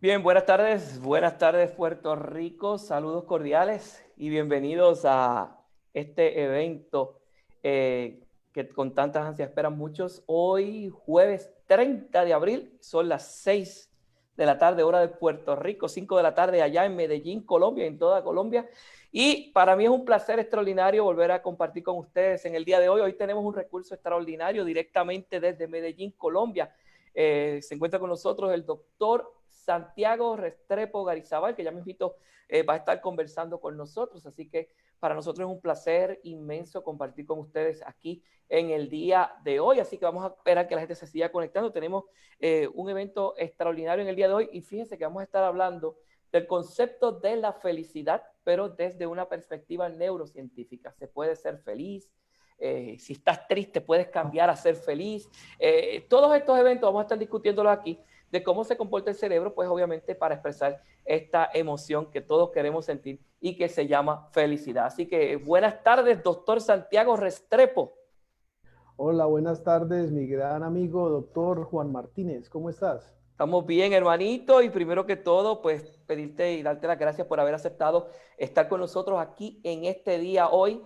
Bien, buenas tardes Puerto Rico, saludos cordiales y bienvenidos a este evento que con tantas ansias esperan muchos. Hoy, jueves 30 de abril, son las 6 de la tarde, hora de Puerto Rico, 5 de la tarde allá en Medellín, Colombia, en toda Colombia. Y para mí es un placer extraordinario volver a compartir con ustedes en el día de hoy. Hoy tenemos un recurso extraordinario directamente desde Medellín, Colombia. Se encuentra con nosotros el doctor Santiago Restrepo Garizabal, que ya me invito, va a estar conversando con nosotros. Así que para nosotros es un placer inmenso compartir con ustedes aquí en el día de hoy. Así que vamos a esperar que la gente se siga conectando. Tenemos un evento extraordinario en el día de hoy y fíjense que vamos a estar hablando del concepto de la felicidad, pero desde una perspectiva neurocientífica. Se puede ser feliz, si estás triste puedes cambiar a ser feliz. Todos estos eventos vamos a estar discutiéndolos aquí, de cómo se comporta el cerebro, pues obviamente para expresar esta emoción que todos queremos sentir y que se llama felicidad. Así que buenas tardes, doctor Santiago Restrepo. Hola, buenas tardes, mi gran amigo doctor Juan Martínez. ¿Cómo estás? Estamos bien, hermanito, y primero que todo, pues pedirte y darte las gracias por haber aceptado estar con nosotros aquí en este día hoy,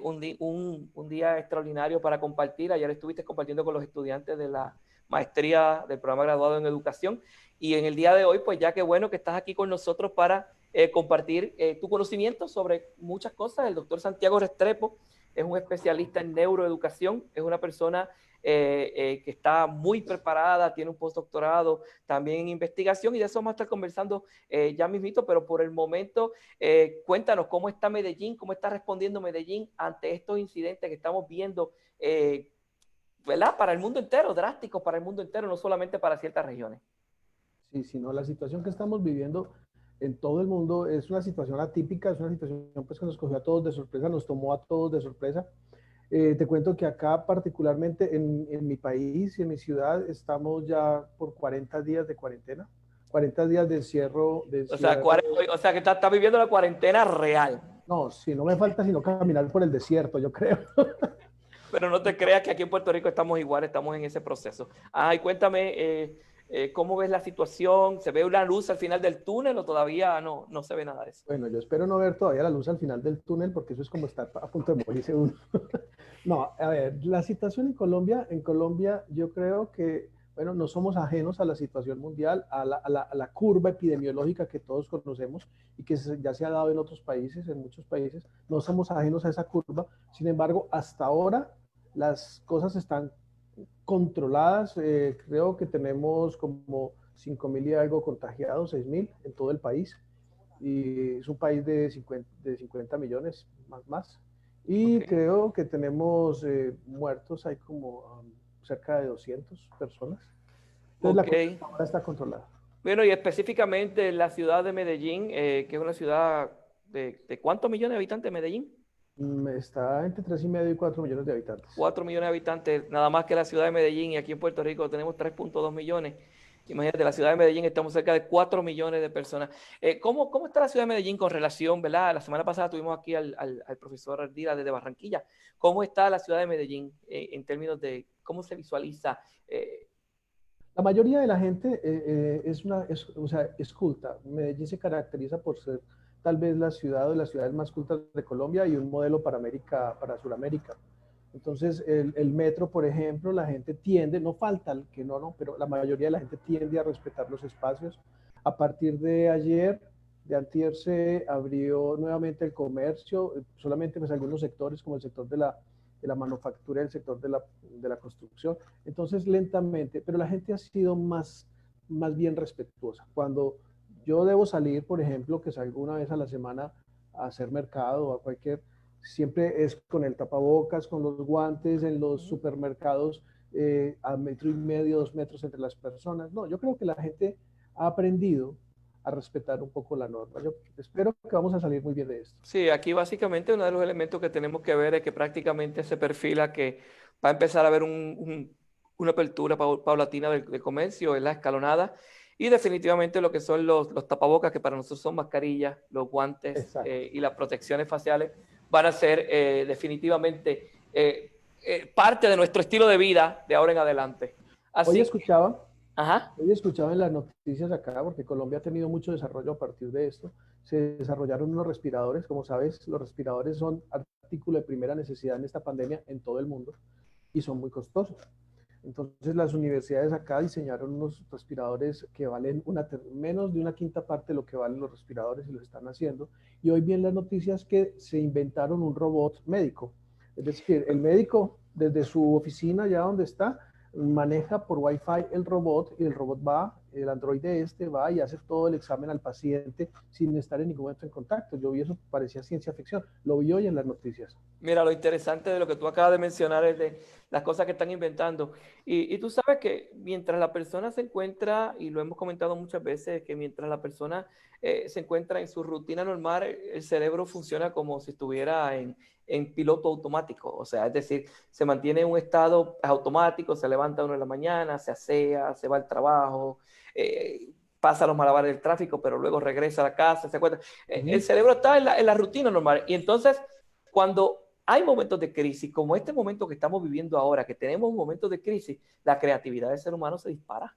un día extraordinario para compartir. Ayer estuviste compartiendo con los estudiantes de la maestría del programa graduado en educación y en el día de hoy, pues ya que bueno que estás aquí con nosotros para compartir tu conocimiento sobre muchas cosas. El doctor Santiago Restrepo es un especialista en neuroeducación, es una persona que está muy preparada, tiene un postdoctorado también en investigación y de eso vamos a estar conversando ya mismito, pero por el momento cuéntanos cómo está Medellín, cómo está respondiendo Medellín ante estos incidentes que estamos viendo, ¿verdad? Para el mundo entero, drásticos para el mundo entero, no solamente para ciertas regiones. Sí, sino la situación que estamos viviendo en todo el mundo es una situación atípica, es una situación pues, que nos cogió a todos de sorpresa, nos tomó a todos de sorpresa. Te cuento que acá particularmente en mi país y en mi ciudad estamos ya por 40 días de cuarentena, 40 días de encierro, O sea que está viviendo la cuarentena real. no, si no me falta sino caminar por el desierto, yo creo. Pero no te creas que aquí en Puerto Rico estamos igual, estamos en ese proceso. Y cuéntame, ¿cómo ves la situación? ¿Se ve una luz al final del túnel o todavía no se ve nada de eso? Bueno, yo espero no ver todavía la luz al final del túnel porque eso es como estar a punto de morirse uno. No, a ver, la situación en Colombia yo creo que, bueno, no somos ajenos a la situación mundial, a la curva epidemiológica que todos conocemos y que ya se ha dado en otros países, en muchos países, no somos ajenos a esa curva. Sin embargo, hasta ahora las cosas están controladas. Creo que tenemos como 5.000 y algo contagiados, 6.000 en todo el país y es un país de 50 millones más. Y Okay. creo que tenemos muertos, hay como cerca de 200 personas. Entonces la Ok. cosa ahora está controlada. Bueno, y específicamente la ciudad de Medellín, que es una ciudad de ¿cuántos millones de habitantes Medellín? Está entre 3,5 y 4 millones de habitantes. 4 millones de habitantes, nada más que la ciudad de Medellín, y aquí en Puerto Rico tenemos 3,2 millones. Imagínate, la ciudad de Medellín estamos cerca de 4 millones de personas. ¿Cómo está la ciudad de Medellín con relación, verdad? La semana pasada tuvimos aquí al profesor Ardila desde Barranquilla. ¿Cómo está la ciudad de Medellín en términos de cómo se visualiza? La mayoría de la gente o sea, es culta. Medellín se caracteriza por ser tal vez la ciudad o de las ciudades más cultas de Colombia y un modelo para América, para Sudamérica. Entonces, el metro, por ejemplo, la gente tiende, no falta el que no, pero la mayoría de la gente tiende a respetar los espacios. A partir de ayer, de antier, se abrió nuevamente el comercio, solamente pues algunos sectores como el sector de la manufactura, el sector de la construcción. Entonces, lentamente, pero la gente ha sido más bien respetuosa. Cuando yo debo salir, por ejemplo, que salgo una vez a la semana a hacer mercado o a cualquier, siempre es con el tapabocas, con los guantes, en los supermercados, a 1,5 metros, 2 metros entre las personas. No, yo creo que la gente ha aprendido a respetar un poco la norma. Yo espero que vamos a salir muy bien de esto. Sí, aquí básicamente uno de los elementos que tenemos que ver es que prácticamente se perfila que va a empezar a haber una apertura paulatina del comercio, en la escalonada, y definitivamente lo que son los tapabocas, que para nosotros son mascarillas, los guantes Exacto. y las protecciones faciales, van a ser definitivamente parte de nuestro estilo de vida de ahora en adelante. Hoy Así que, escuchaba, Ajá. Hoy escuchaba en las noticias acá, porque Colombia ha tenido mucho desarrollo a partir de esto, se desarrollaron unos respiradores, como sabes, los respiradores son artículo de primera necesidad en esta pandemia en todo el mundo y son muy costosos. Entonces las universidades acá diseñaron unos respiradores que valen menos de una quinta parte de lo que valen los respiradores y los están haciendo. Y hoy vi en las noticias que se inventaron un robot médico. Es decir, el médico desde su oficina, ya donde está, maneja por Wi-Fi el robot y el robot va, el androide este va y hace todo el examen al paciente sin estar en ningún momento en contacto. Yo vi eso, parecía ciencia ficción. Lo vi hoy en las noticias. Mira, lo interesante de lo que tú acabas de mencionar es de las cosas que están inventando. Y tú sabes que mientras la persona se encuentra, y lo hemos comentado muchas veces, que mientras la persona se encuentra en su rutina normal, el cerebro funciona como si estuviera en piloto automático. O sea, es decir, se mantiene en un estado automático, se levanta uno en la mañana, se asea, se va al trabajo, pasa los malabares del tráfico, pero luego regresa a la casa, se acuerda. Uh El -huh. cerebro está en la rutina normal. Y entonces, cuando hay momentos de crisis, como este momento que estamos viviendo ahora, que tenemos un momento de crisis, la creatividad del ser humano se dispara.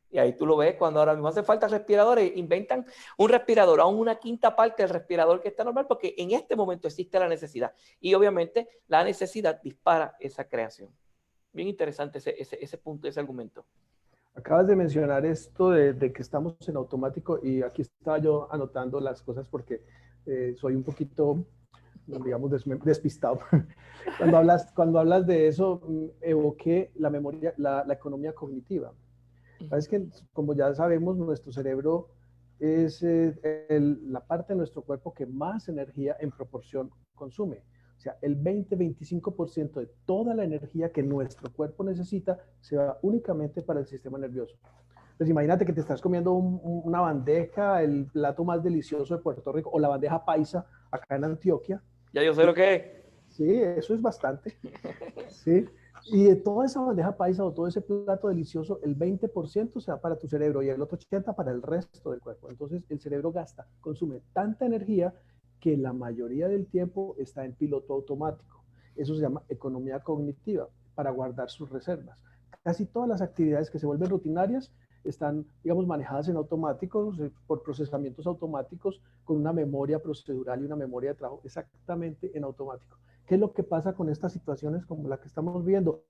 Y ahí tú lo ves cuando ahora mismo hace falta respiradores, inventan un respirador, aún una quinta parte del respirador que está normal, porque en este momento existe la necesidad. Y obviamente la necesidad dispara esa creación. Bien interesante ese punto, ese argumento. Acabas de mencionar esto de que estamos en automático y aquí estaba yo anotando las cosas porque soy un poquito, digamos, despistado. Cuando hablas de eso, evoqué la memoria, la economía cognitiva. Sabes que, como ya sabemos, nuestro cerebro es la parte de nuestro cuerpo que más energía en proporción consume. O sea, el 20-25% de toda la energía que nuestro cuerpo necesita se va únicamente para el sistema nervioso. Pues imagínate que te estás comiendo una bandeja, el plato más delicioso de Puerto Rico, o la bandeja paisa acá en Antioquia. Ya yo sé lo que es. Sí, eso es bastante. Sí. Y de toda esa bandeja paisa o todo ese plato delicioso, el 20% se va para tu cerebro y el otro 80% para el resto del cuerpo. Entonces el cerebro consume tanta energía que la mayoría del tiempo está en piloto automático. Eso se llama economía cognitiva, para guardar sus reservas. Casi todas las actividades que se vuelven rutinarias están, digamos, manejadas en automático, por procesamientos automáticos, con una memoria procedural y una memoria de trabajo exactamente en automático. ¿Qué es lo que pasa con estas situaciones como la que estamos viendo?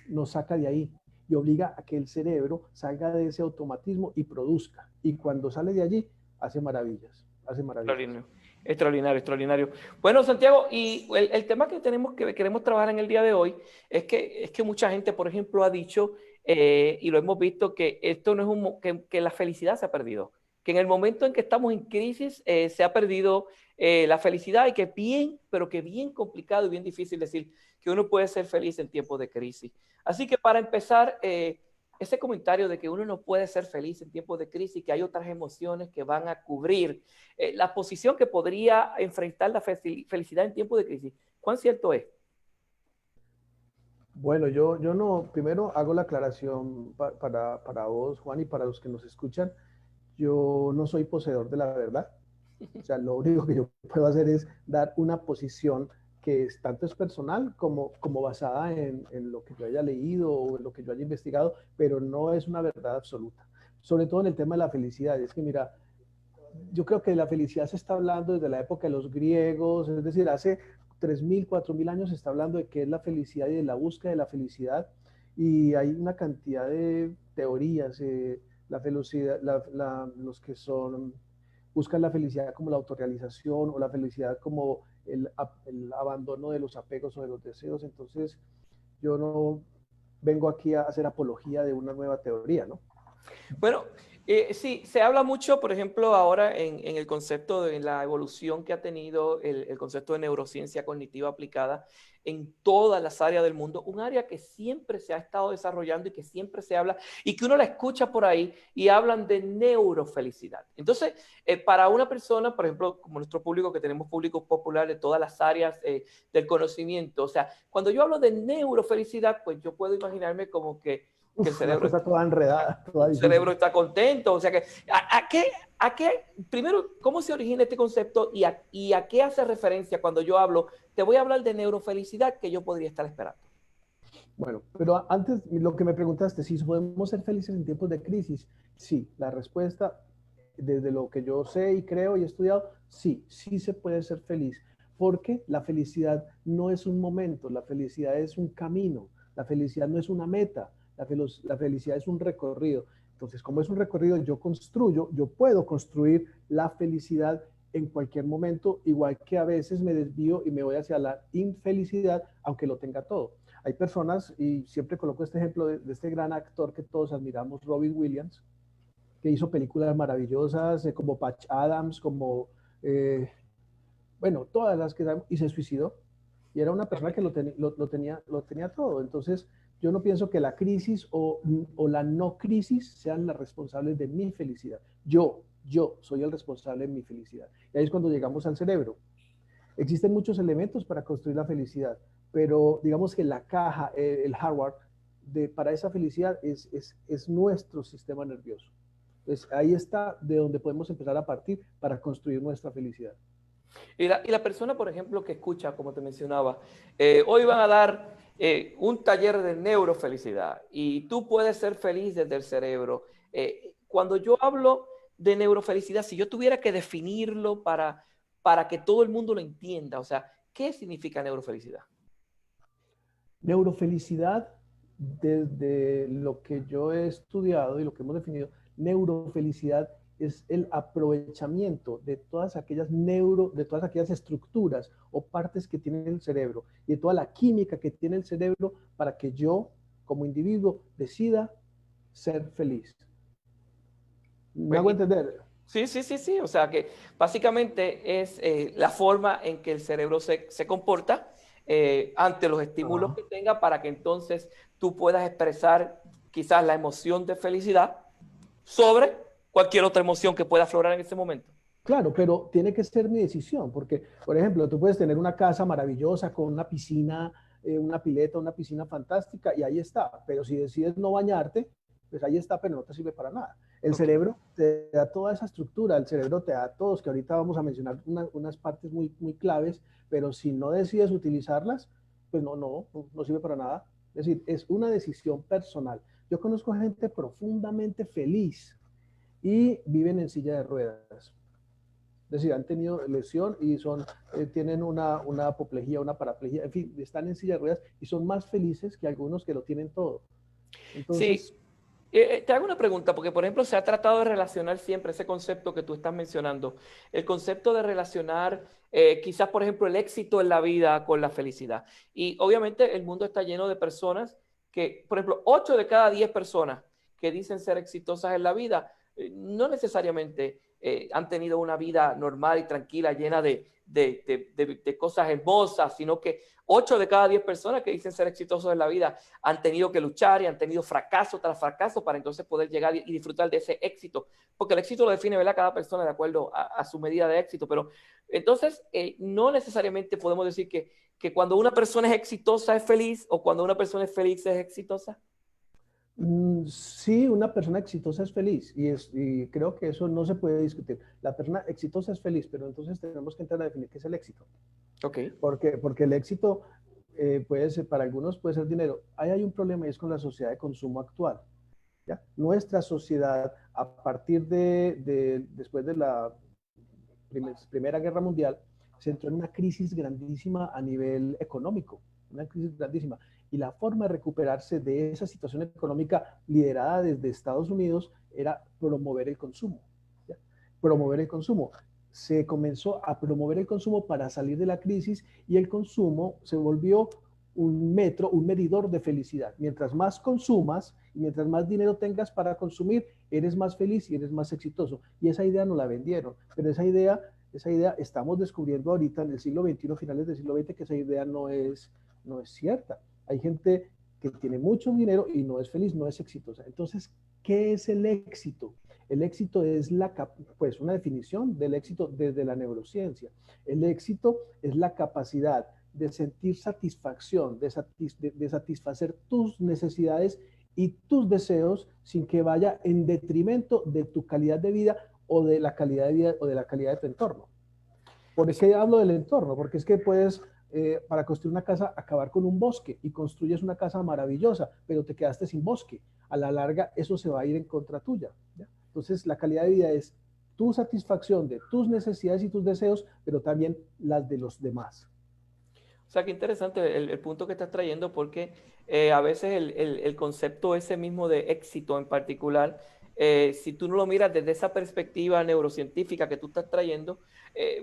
Nos saca de ahí y obliga a que el cerebro salga de ese automatismo y produzca. Y cuando sale de allí, hace maravillas, hace maravillas. Extraordinario, extraordinario, extraordinario. Bueno, Santiago, y el tema que queremos trabajar en el día de hoy es que mucha gente, por ejemplo, ha dicho, y lo hemos visto, que esto no es que la felicidad se ha perdido, que en el momento en que estamos en crisis se ha perdido la felicidad y que bien, pero que bien complicado y bien difícil decir que uno puede ser feliz en tiempos de crisis. Así que para empezar, ese comentario de que uno no puede ser feliz en tiempos de crisis, que hay otras emociones que van a cubrir la posición que podría enfrentar la felicidad en tiempos de crisis. ¿Cuán cierto es? Bueno, yo no, primero hago la aclaración para vos, Juan, y para los que nos escuchan. Yo no soy poseedor de la verdad. O sea, lo único que yo puedo hacer es dar una posición que es, tanto es personal como basada en lo que yo haya leído o en lo que yo haya investigado, pero no es una verdad absoluta. Sobre todo en el tema de la felicidad. Es que mira, yo creo que la felicidad se está hablando desde la época de los griegos, es decir, hace 3.000, 4.000 años se está hablando de qué es la felicidad y de la búsqueda de la felicidad. Y hay una cantidad de teorías, la felicidad, los que son buscan la felicidad como la autorrealización o la felicidad como el abandono de los apegos o de los deseos. Entonces, yo no vengo aquí a hacer apología de una nueva teoría, ¿no? Bueno, sí, se habla mucho, por ejemplo, ahora en el concepto de la evolución que ha tenido el concepto de neurociencia cognitiva aplicada en todas las áreas del mundo, un área que siempre se ha estado desarrollando y que siempre se habla y que uno la escucha por ahí y hablan de neurofelicidad. Entonces, para una persona, por ejemplo, como nuestro público, que tenemos público popular de todas las áreas del conocimiento, o sea, cuando yo hablo de neurofelicidad, pues yo puedo imaginarme como que el Uf, una cerebro cosa toda enredada, toda el cerebro difícil. está contento. O sea que, primero, cómo se origina este concepto y a qué hace referencia cuando yo hablo? Te voy a hablar de neurofelicidad que yo podría estar esperando. Bueno, pero antes lo que me preguntaste, si podemos ser felices en tiempos de crisis, sí, la respuesta, desde lo que yo sé y creo y he estudiado, sí, sí se puede ser feliz, porque la felicidad no es un momento, la felicidad es un camino, la felicidad no es una meta, la felicidad es un recorrido. Entonces, como es un recorrido, yo puedo construir la felicidad en cualquier momento, igual que a veces me desvío y me voy hacia la infelicidad, aunque lo tenga todo. Hay personas, y siempre coloco este ejemplo de este gran actor que todos admiramos, Robin Williams, que hizo películas maravillosas como Patch Adams, como, eh, bueno, todas las que y se suicidó. Y era una persona que lo tenía todo. Entonces, yo no pienso que la crisis o la no crisis sean las responsables de mi felicidad. Yo soy el responsable de mi felicidad. Y ahí es cuando llegamos al cerebro. Existen muchos elementos para construir la felicidad, pero digamos que la caja, el hardware para esa felicidad es nuestro sistema nervioso. Entonces, ahí está de donde podemos empezar a partir para construir nuestra felicidad. Y la persona, por ejemplo, que escucha, como te mencionaba, hoy van a dar un taller de neurofelicidad y tú puedes ser feliz desde el cerebro. Cuando yo hablo de neurofelicidad, si yo tuviera que definirlo para que todo el mundo lo entienda, o sea, ¿qué significa neurofelicidad? Neurofelicidad, desde lo que yo he estudiado y lo que hemos definido, neurofelicidad es el aprovechamiento de todas aquellas estructuras o partes que tiene el cerebro y de toda la química que tiene el cerebro para que yo, como individuo, decida ser feliz. ¿Me Pues, hago entender? sí, sí, sí, sí. O sea que básicamente es la forma en que el cerebro se comporta ante los estímulos Ajá. que tenga para que entonces tú puedas expresar quizás la emoción de felicidad sobre cualquier otra emoción que pueda aflorar en ese momento. Claro, pero tiene que ser mi decisión, porque, por ejemplo, tú puedes tener una casa maravillosa con una piscina, una pileta, una piscina fantástica, y ahí está. Pero si decides no bañarte, pues ahí está, pero no te sirve para nada. El Ok. cerebro te da toda esa estructura, el cerebro te da todos, que ahorita vamos a mencionar unas partes muy, muy claves, pero si no decides utilizarlas, pues no sirve para nada. Es decir, es una decisión personal. Yo conozco gente profundamente feliz y viven en silla de ruedas. Es decir, han tenido lesión y tienen una apoplejía, una paraplegia, en fin, están en silla de ruedas y son más felices que algunos que lo tienen todo. Sí, Entonces, te hago una pregunta, porque por ejemplo se ha tratado de relacionar siempre ese concepto que tú estás mencionando, el concepto de relacionar quizás por ejemplo el éxito en la vida con la felicidad. Y obviamente el mundo está lleno de personas que, por ejemplo, 8 de cada 10 personas que dicen ser exitosas en la vida, no necesariamente han tenido una vida normal y tranquila, llena de cosas hermosas, sino que 8 de cada 10 personas que dicen ser exitosos en la vida han tenido que luchar y han tenido fracaso tras fracaso para entonces poder llegar y disfrutar de ese éxito. Porque el éxito lo define, ¿verdad?, cada persona de acuerdo a su medida de éxito. Pero entonces, no necesariamente podemos decir que cuando una persona es exitosa es feliz o cuando una persona es feliz es exitosa. sí, una persona exitosa es feliz y creo que eso no se puede discutir. La persona exitosa es feliz, pero entonces tenemos que entrar a definir qué es el éxito. Ok. Porque el éxito puede ser, para algunos puede ser dinero. Ahí hay un problema y es con la sociedad de consumo actual. ¿Ya? Nuestra sociedad, a partir después de la Primera Guerra Mundial, se entró en una crisis grandísima a nivel económico, una crisis grandísima. Y la forma de recuperarse de esa situación económica liderada desde Estados Unidos era promover el consumo. ¿Ya? Promover el consumo. Se comenzó a promover el consumo para salir de la crisis y el consumo se volvió un medidor de felicidad. Mientras más consumas y mientras más dinero tengas para consumir, eres más feliz y eres más exitoso. Y esa idea no la vendieron, pero esa idea estamos descubriendo ahorita en el siglo XXI, finales del siglo XX, que esa idea no es cierta. Hay gente que tiene mucho dinero y no es feliz, no es exitosa. Entonces, ¿qué es el éxito? El éxito es pues una definición del éxito desde la neurociencia. El éxito es la capacidad de sentir satisfacción, de satisfacer tus necesidades y tus deseos sin que vaya en detrimento de tu calidad de vida o de la calidad de vida o de la calidad de tu entorno. ¿Por qué hablo del entorno? Porque es que puedes para construir una casa, acabar con un bosque y construyes una casa maravillosa, pero te quedaste sin bosque. A la larga, eso se va a ir en contra tuya. ¿Ya? Entonces, la calidad de vida es tu satisfacción de tus necesidades y tus deseos, pero también las de los demás. O sea, qué interesante el punto que estás trayendo, porque a veces el concepto ese mismo de éxito en particular, si tú no lo miras desde esa perspectiva neurocientífica que tú estás trayendo,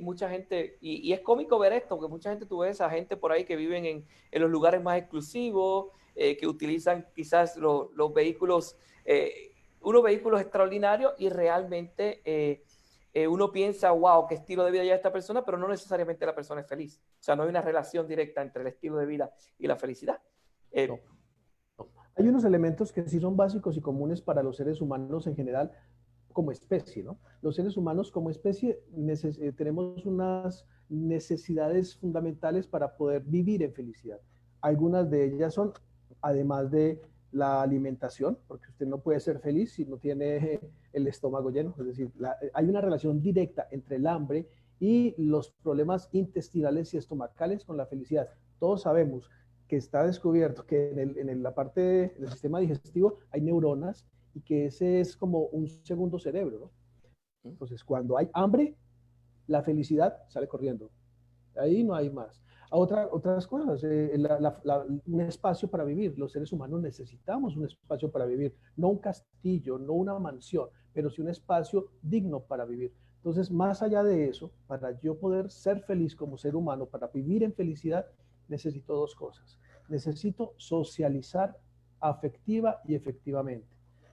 mucha gente, y es cómico ver esto, porque mucha gente, tú ves a gente por ahí que viven en los lugares más exclusivos, que utilizan quizás los vehículos, unos vehículos extraordinarios y realmente uno piensa, wow, qué estilo de vida lleva esta persona, pero no necesariamente la persona es feliz. O sea, no hay una relación directa entre el estilo de vida y la felicidad. No, no. Hay unos elementos que sí son básicos y comunes para los seres humanos en general como especie, ¿no? Los seres humanos como especie tenemos unas necesidades fundamentales para poder vivir en felicidad. Algunas de ellas son, además de la alimentación, porque usted no puede ser feliz si no tiene el estómago lleno, es decir, hay una relación directa entre el hambre y los problemas intestinales y estomacales con la felicidad. Todos sabemos que está descubierto que la parte del sistema digestivo hay neuronas y que ese es como un segundo cerebro, ¿no? Entonces, cuando hay hambre, la felicidad sale corriendo. Ahí no hay más. Otras cosas, un espacio para vivir. Los seres humanos necesitamos un espacio para vivir, no un castillo, no una mansión, pero sí un espacio digno para vivir. Entonces, más allá de eso, para yo poder ser feliz como ser humano, para vivir en felicidad, necesito dos cosas. Necesito socializar afectiva y efectivamente.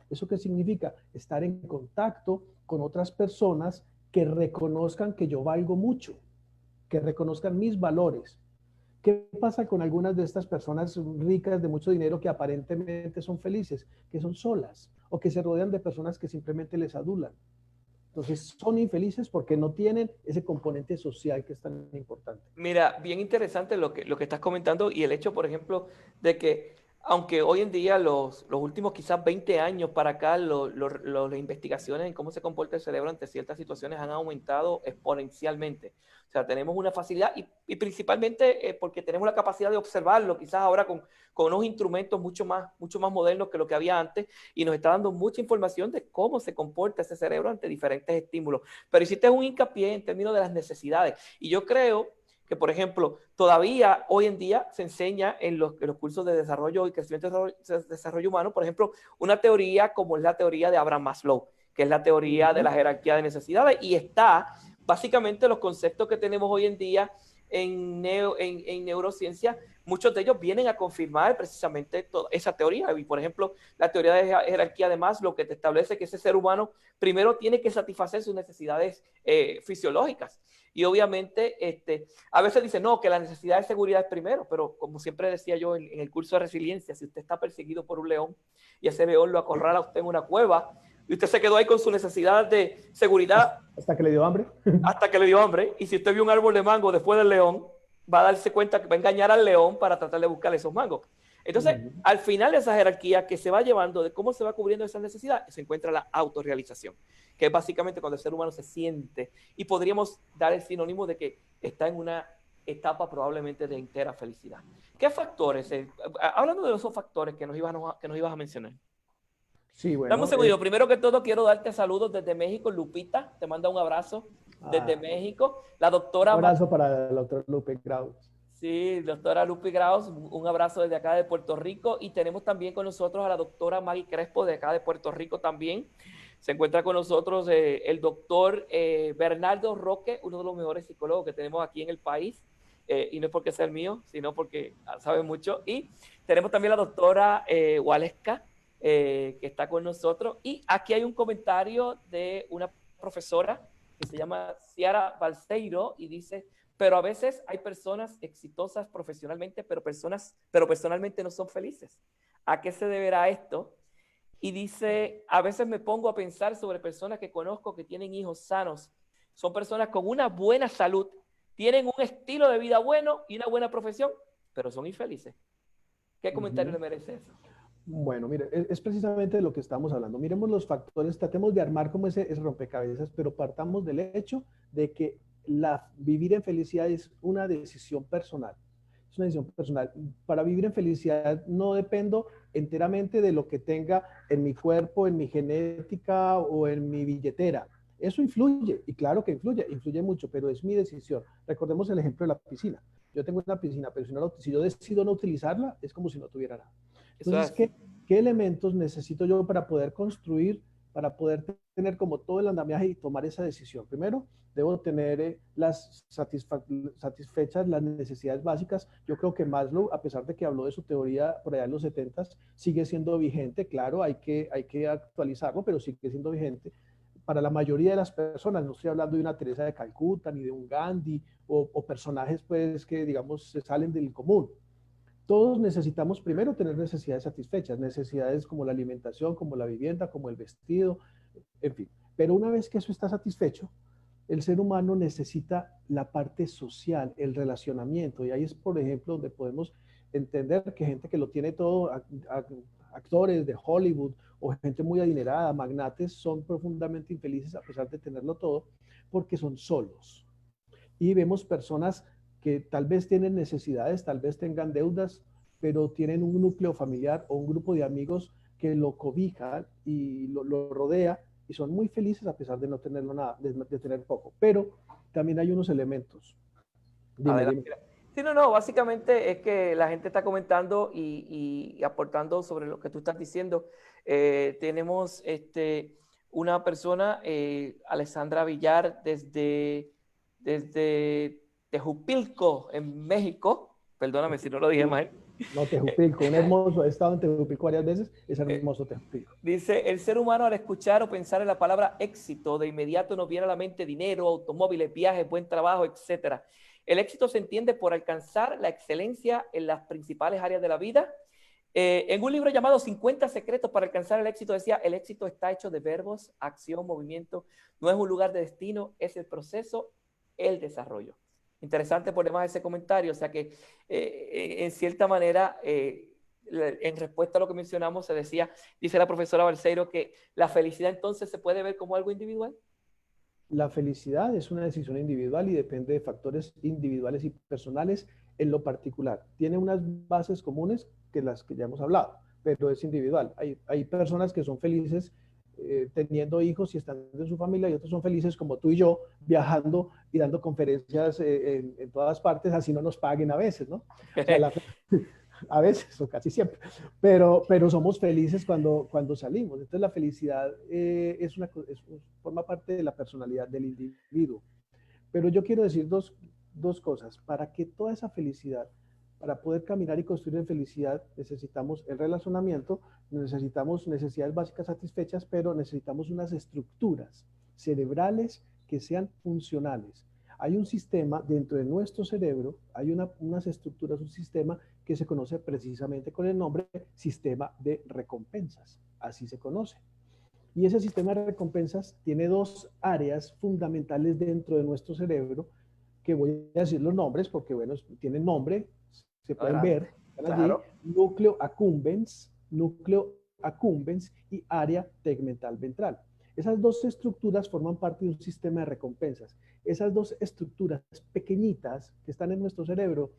¿Eso qué significa? Estar en contacto con otras personas que reconozcan que yo valgo mucho, que reconozcan mis valores. ¿Qué pasa con algunas de estas personas ricas de mucho dinero que aparentemente son felices, que son solas o que se rodean de personas que simplemente les adulan? Entonces son infelices porque no tienen ese componente social que es tan importante. Mira, bien interesante lo que estás comentando y el hecho, por ejemplo, de que aunque hoy en día los últimos quizás 20 años para acá, las investigaciones en cómo se comporta el cerebro ante ciertas situaciones han aumentado exponencialmente. O sea, tenemos una facilidad y principalmente porque tenemos la capacidad de observarlo, quizás ahora con unos instrumentos mucho más modernos que lo que había antes y nos está dando mucha información de cómo se comporta ese cerebro ante diferentes estímulos. Pero hiciste un hincapié en términos de las necesidades y yo creo que, por ejemplo, todavía hoy en día se enseña en los cursos de desarrollo y crecimiento de desarrollo humano, por ejemplo, una teoría como es la teoría de Abraham Maslow, que es la teoría de la jerarquía de necesidades, y está básicamente los conceptos que tenemos hoy en día en neurociencia, muchos de ellos vienen a confirmar precisamente toda esa teoría. Y, por ejemplo, la teoría de jerarquía de Maslow, que te establece que ese ser humano primero tiene que satisfacer sus necesidades fisiológicas. Y obviamente, a veces dicen, no, que la necesidad de seguridad es primero, pero como siempre decía yo en el curso de resiliencia, si usted está perseguido por un león y ese león lo acorrala a usted en una cueva y usted se quedó ahí con su necesidad de seguridad hasta que le dio hambre. hasta que le dio hambre, y si usted vio un árbol de mango después del león, va a darse cuenta que va a engañar al león para tratar de buscar esos mangos. Entonces, al final de esa jerarquía que se va llevando de cómo se va cubriendo esa necesidad, se encuentra la autorrealización, que es básicamente cuando el ser humano se siente, y podríamos dar el sinónimo de que está en una etapa probablemente de entera felicidad. ¿Qué factores? Hablando de esos factores que nos ibas a mencionar. Sí, Dame un bueno. segundo. Primero que todo, quiero darte saludos desde México. Lupita, te manda un abrazo desde Ah, México. La un doctora abrazo para el doctor Lupe Graus. Sí, doctora Lupi Graus, un abrazo desde acá de Puerto Rico. Y tenemos también con nosotros a la doctora Maggie Crespo de acá de Puerto Rico también. Se encuentra con nosotros el doctor Bernardo Roque, uno de los mejores psicólogos que tenemos aquí en el país. Y no es porque sea el mío, sino porque sabe mucho. Y tenemos también a la doctora Waleska, que está con nosotros. Y aquí hay un comentario de una profesora que se llama Ciara Balseiro y dice: pero a veces hay personas exitosas profesionalmente, pero personalmente no son felices. ¿A qué se deberá esto? Y dice, a veces me pongo a pensar sobre personas que conozco que tienen hijos sanos. Son personas con una buena salud, tienen un estilo de vida bueno y una buena profesión, pero son infelices. ¿Qué comentario le merece eso? Bueno, mire, es precisamente de lo que estamos hablando. Miremos los factores, tratemos de armar como ese rompecabezas, pero partamos del hecho de que vivir en felicidad es una decisión personal. Es una decisión personal. Para vivir en felicidad no dependo enteramente de lo que tenga en mi cuerpo, en mi genética o en mi billetera. Eso influye, y claro que influye mucho, pero es mi decisión. Recordemos el ejemplo de la piscina. Yo tengo una piscina, pero si yo decido no utilizarla, es como si no tuviera nada. Eso Entonces, es ¿qué elementos necesito yo para poder construir, para poder tener como todo el andamiaje y tomar esa decisión? Primero, debo tener satisfechas las necesidades básicas. Yo creo que Maslow, a pesar de que habló de su teoría por allá en los 70, sigue siendo vigente. Claro, hay que actualizarlo, pero sigue siendo vigente para la mayoría de las personas. No estoy hablando de una Teresa de Calcuta ni de un Gandhi o personajes pues que digamos se salen del común. Todos necesitamos primero tener necesidades satisfechas, necesidades como la alimentación, como la vivienda, como el vestido, en fin. Pero una vez que eso está satisfecho, el ser humano necesita la parte social, el relacionamiento. Y ahí es, por ejemplo, donde podemos entender que gente que lo tiene todo, actores de Hollywood o gente muy adinerada, magnates, son profundamente infelices a pesar de tenerlo todo, porque son solos. Y vemos personas que tal vez tienen necesidades, tal vez tengan deudas, pero tienen un núcleo familiar o un grupo de amigos que lo cobija y lo rodea y son muy felices a pesar de no tenerlo nada, de tener poco. Pero también hay unos elementos. Dime, dime. adelante. Sí, no, no, básicamente es que la gente está comentando y aportando sobre lo que tú estás diciendo. Tenemos una persona, Alessandra Villar, desde Tejupilco, en México. Perdóname si no lo dije mal. No, Tejupilco, un hermoso, he estado en Tejupilco varias veces, es Eh, hermoso Tejupilco. Dice, el ser humano al escuchar o pensar en la palabra éxito, de inmediato nos viene a la mente dinero, automóviles, viajes, buen trabajo, etcétera. El éxito se entiende por alcanzar la excelencia en las principales áreas de la vida. En un libro llamado 50 secretos para alcanzar el éxito decía, el éxito está hecho de verbos, acción, movimiento. No es un lugar de destino, es el proceso, el desarrollo. Interesante por demás ese comentario. O sea que en cierta manera, en respuesta a lo que mencionamos, se decía, dice la profesora Balseiro, que la felicidad entonces se puede ver como algo individual. La felicidad es una decisión individual y depende de factores individuales y personales en lo particular. Tiene unas bases comunes que las que ya hemos hablado, pero es individual. Hay personas que son felices teniendo hijos y estando en su familia y otros son felices como tú y yo viajando y dando conferencias en todas partes, así no nos paguen a veces, ¿no? O sea, a veces o casi siempre, pero somos felices cuando salimos. Entonces la felicidad forma parte de la personalidad del individuo. Pero yo quiero decir dos cosas. Para que toda esa felicidad, para poder caminar y construir en felicidad, necesitamos el relacionamiento, necesitamos necesidades básicas satisfechas, pero necesitamos unas estructuras cerebrales que sean funcionales. Hay un sistema dentro de nuestro cerebro, hay unas estructuras, un sistema que se conoce precisamente con el nombre sistema de recompensas. Así se conoce. Y ese sistema de recompensas tiene dos áreas fundamentales dentro de nuestro cerebro, que voy a decir los nombres porque, bueno, tienen nombre, se pueden Adelante. ver, están allí, Claro. núcleo accumbens y área tegmental ventral. Esas dos estructuras forman parte de un sistema de recompensas. Esas dos estructuras pequeñitas que están en nuestro cerebro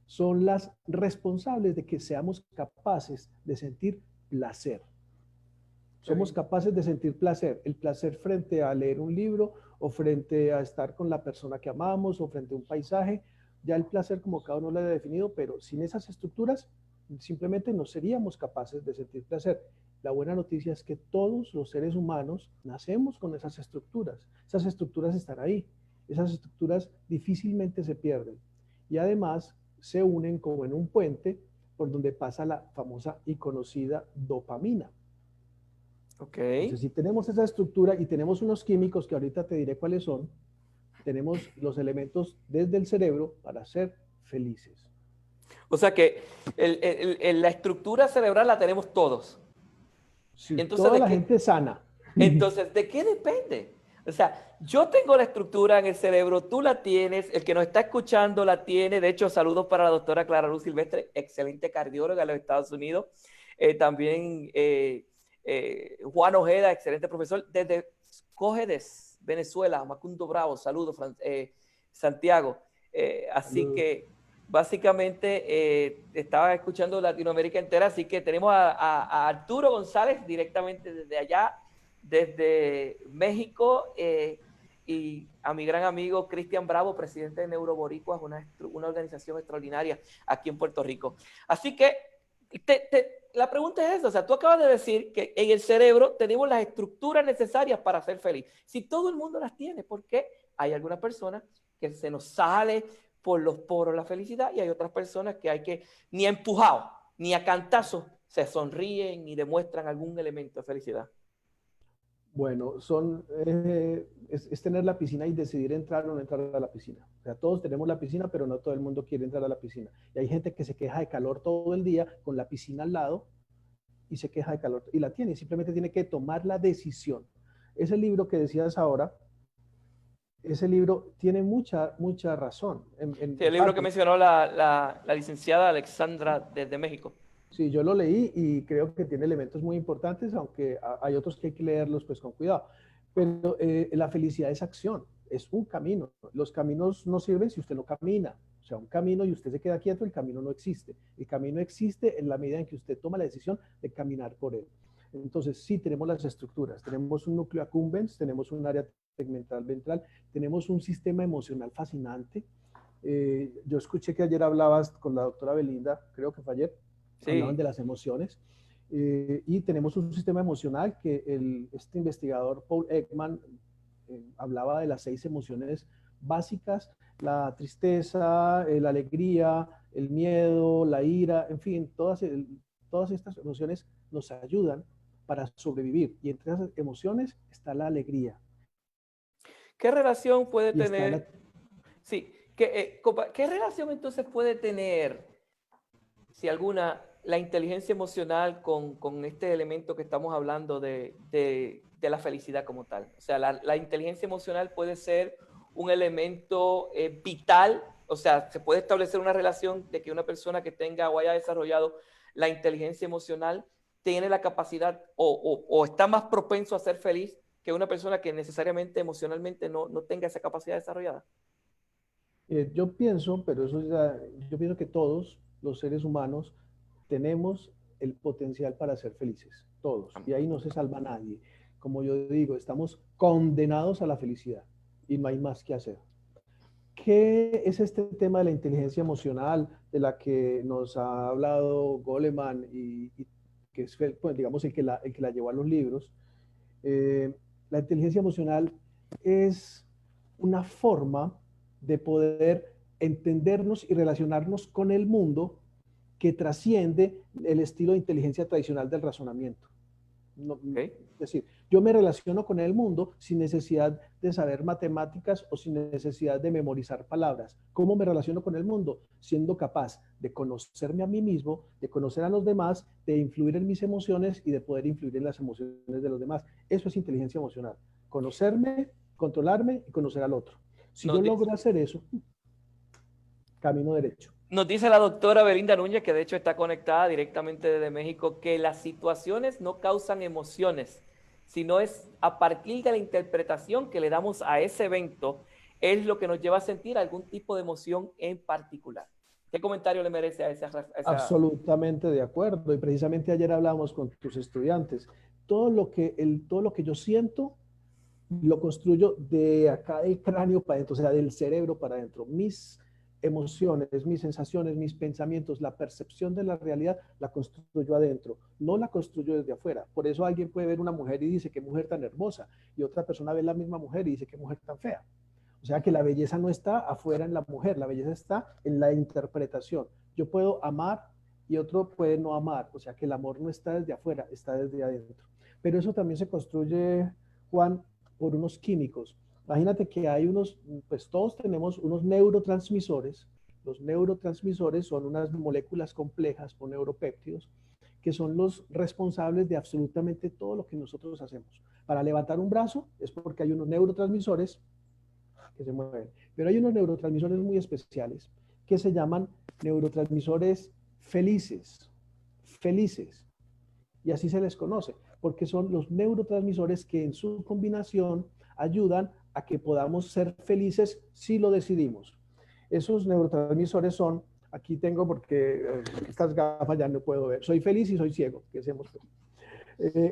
son las responsables de que seamos capaces de sentir placer. Somos capaces de sentir placer, el placer frente a leer un libro o frente a estar con la persona que amamos o frente a un paisaje. Ya el placer como cada uno lo ha definido, pero sin esas estructuras simplemente no seríamos capaces de sentir placer. La buena noticia es que todos los seres humanos nacemos con esas estructuras. Esas estructuras están ahí. Esas estructuras difícilmente se pierden. Y además se unen como en un puente por donde pasa la famosa y conocida dopamina. Ok. Entonces, si tenemos esa estructura y tenemos unos químicos que ahorita te diré cuáles son, tenemos los elementos desde el cerebro para ser felices. O sea que la estructura cerebral la tenemos todos. Si Entonces, toda la gente es sana. ¿de qué depende? O sea, yo tengo la estructura en el cerebro, tú la tienes, el que nos está escuchando la tiene. De hecho, saludos para la doctora Clara Luz Silvestre, excelente cardióloga de los Estados Unidos. También Juan Ojeda, excelente profesor, desde Cógedes, Venezuela. Macundo Bravo, saludos. Santiago. Así Saludos. que básicamente estaba escuchando Latinoamérica entera, así que tenemos a Arturo González directamente desde allá, desde México, y a mi gran amigo Cristian Bravo, presidente de Neuroboricuas, una organización extraordinaria aquí en Puerto Rico. Así que la pregunta es esa, o sea, tú acabas de decir que en el cerebro tenemos las estructuras necesarias para ser feliz. Si todo el mundo las tiene, ¿por qué hay algunas personas que se nos sale por los poros la felicidad y hay otras personas que hay que ni empujado, ni a cantazos se sonríen y demuestran algún elemento de felicidad? Bueno, es tener la piscina y decidir entrar o no entrar a la piscina. O sea, todos tenemos la piscina, pero no todo el mundo quiere entrar a la piscina. Y hay gente que se queja de calor todo el día con la piscina al lado y se queja de calor y la tiene, simplemente tiene que tomar la decisión. Ese libro que decías ahora, ese libro tiene mucha razón Sí, en el libro que parte. mencionó la licenciada Alexandra desde México. Sí, yo lo leí y creo que tiene elementos muy importantes, aunque hay otros que hay que leerlos pues con cuidado. Pero la felicidad es acción, es un camino. Los caminos no sirven si usted no camina. O sea, un camino y usted se queda quieto, el camino no existe. El camino existe en la medida en que usted toma la decisión de caminar por él. Entonces, sí, tenemos las estructuras. Tenemos un núcleo accumbens, tenemos un área tegmental ventral, tenemos un sistema emocional fascinante. Yo escuché que ayer hablabas con la doctora Belinda, creo que fue ayer, hablaban Sí. de las emociones. Y tenemos un sistema emocional que este investigador Paul Ekman hablaba de las 6 emociones básicas: la tristeza, la alegría, el miedo, la ira, en fin, todas estas emociones nos ayudan para sobrevivir. Y entre esas emociones está la alegría ¿Qué relación puede y está tener? Sí, ¿qué relación entonces puede tener, si alguna, la inteligencia emocional con este elemento que estamos hablando de la felicidad como tal? O sea, la inteligencia emocional puede ser un elemento vital, o sea, se puede establecer una relación de que una persona que tenga o haya desarrollado la inteligencia emocional tiene la capacidad o está más propenso a ser feliz que una persona que necesariamente emocionalmente no tenga esa capacidad desarrollada. Yo pienso, pero eso ya, yo pienso que todos los seres humanos tenemos el potencial para ser felices, todos, y ahí no se salva nadie. Como yo digo, estamos condenados a la felicidad y no hay más que hacer. ¿Qué es este tema de la inteligencia emocional de la que nos ha hablado Goleman y que es, pues, digamos, el que la llevó a los libros? La inteligencia emocional es una forma de poder entendernos y relacionarnos con el mundo que trasciende el estilo de inteligencia tradicional del razonamiento. No, ¿Okay? es decir, yo me relaciono con el mundo sin necesidad de saber matemáticas o sin necesidad de memorizar palabras. ¿Cómo me relaciono con el mundo? Siendo capaz de conocerme a mí mismo, de conocer a los demás, de influir en mis emociones y de poder influir en las emociones de los demás. Eso es inteligencia emocional. Conocerme, controlarme y conocer al otro. Si Nos yo dice, logro hacer eso, camino derecho. Nos dice la doctora Belinda Núñez, que de hecho está conectada directamente desde México, que las situaciones no causan emociones, sino es a partir de la interpretación que le damos a ese evento, es lo que nos lleva a sentir algún tipo de emoción en particular. ¿Qué comentario le merece a esa? Absolutamente de acuerdo. Y precisamente ayer hablamos con tus estudiantes. Todo lo que yo siento lo construyo de acá del cráneo para adentro, o sea, del cerebro para adentro. Mis emociones, mis sensaciones, mis pensamientos, la percepción de la realidad la construyo adentro, no la construyo desde afuera. Por eso alguien puede ver una mujer y dice, qué mujer tan hermosa, y otra persona ve la misma mujer y dice, qué mujer tan fea. O sea que la belleza no está afuera en la mujer, la belleza está en la interpretación. Yo puedo amar y otro puede no amar, o sea que el amor no está desde afuera, está desde adentro. Pero eso también se construye, Juan, por unos químicos. Imagínate que hay unos, pues todos tenemos unos neurotransmisores. Los neurotransmisores son unas moléculas complejas o neuropéptidos que son los responsables de absolutamente todo lo que nosotros hacemos. Para levantar un brazo es porque hay unos neurotransmisores que se mueven. Pero hay unos neurotransmisores muy especiales que se llaman neurotransmisores felices. Felices. Y así se les conoce, porque son los neurotransmisores que en su combinación ayudan a que podamos ser felices si lo decidimos. Esos neurotransmisores son, aquí tengo porque estas gafas ya no puedo ver, soy feliz y soy ciego, que hacemos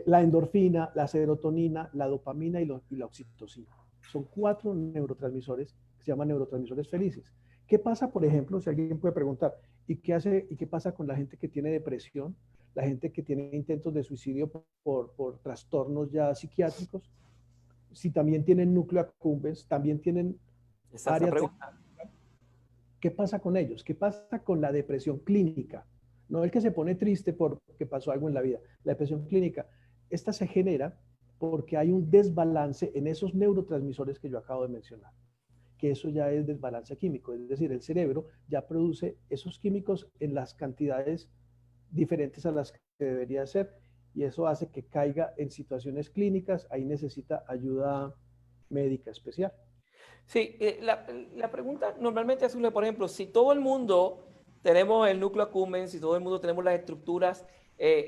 la endorfina, la serotonina, la dopamina y la oxitocina. Son 4 neurotransmisores que se llaman neurotransmisores felices. ¿Qué pasa, por ejemplo, si alguien puede preguntar, ¿y qué pasa con la gente que tiene depresión? La gente que tiene intentos de suicidio por trastornos ya psiquiátricos, si también tienen núcleo accumbens, también tienen Esa es la área. pregunta. ¿Qué pasa con ellos? ¿Qué pasa con la depresión clínica? No el que se pone triste porque pasó algo en la vida. La depresión clínica, esta se genera porque hay un desbalance en esos neurotransmisores que yo acabo de mencionar, que eso ya es desbalance químico, es decir, el cerebro ya produce esos químicos en las cantidades diferentes a las que debería ser y eso hace que caiga en situaciones clínicas, ahí necesita ayuda médica especial. Sí, la pregunta normalmente es, por ejemplo, si todo el mundo tenemos el núcleo accumbens, si todo el mundo tenemos las estructuras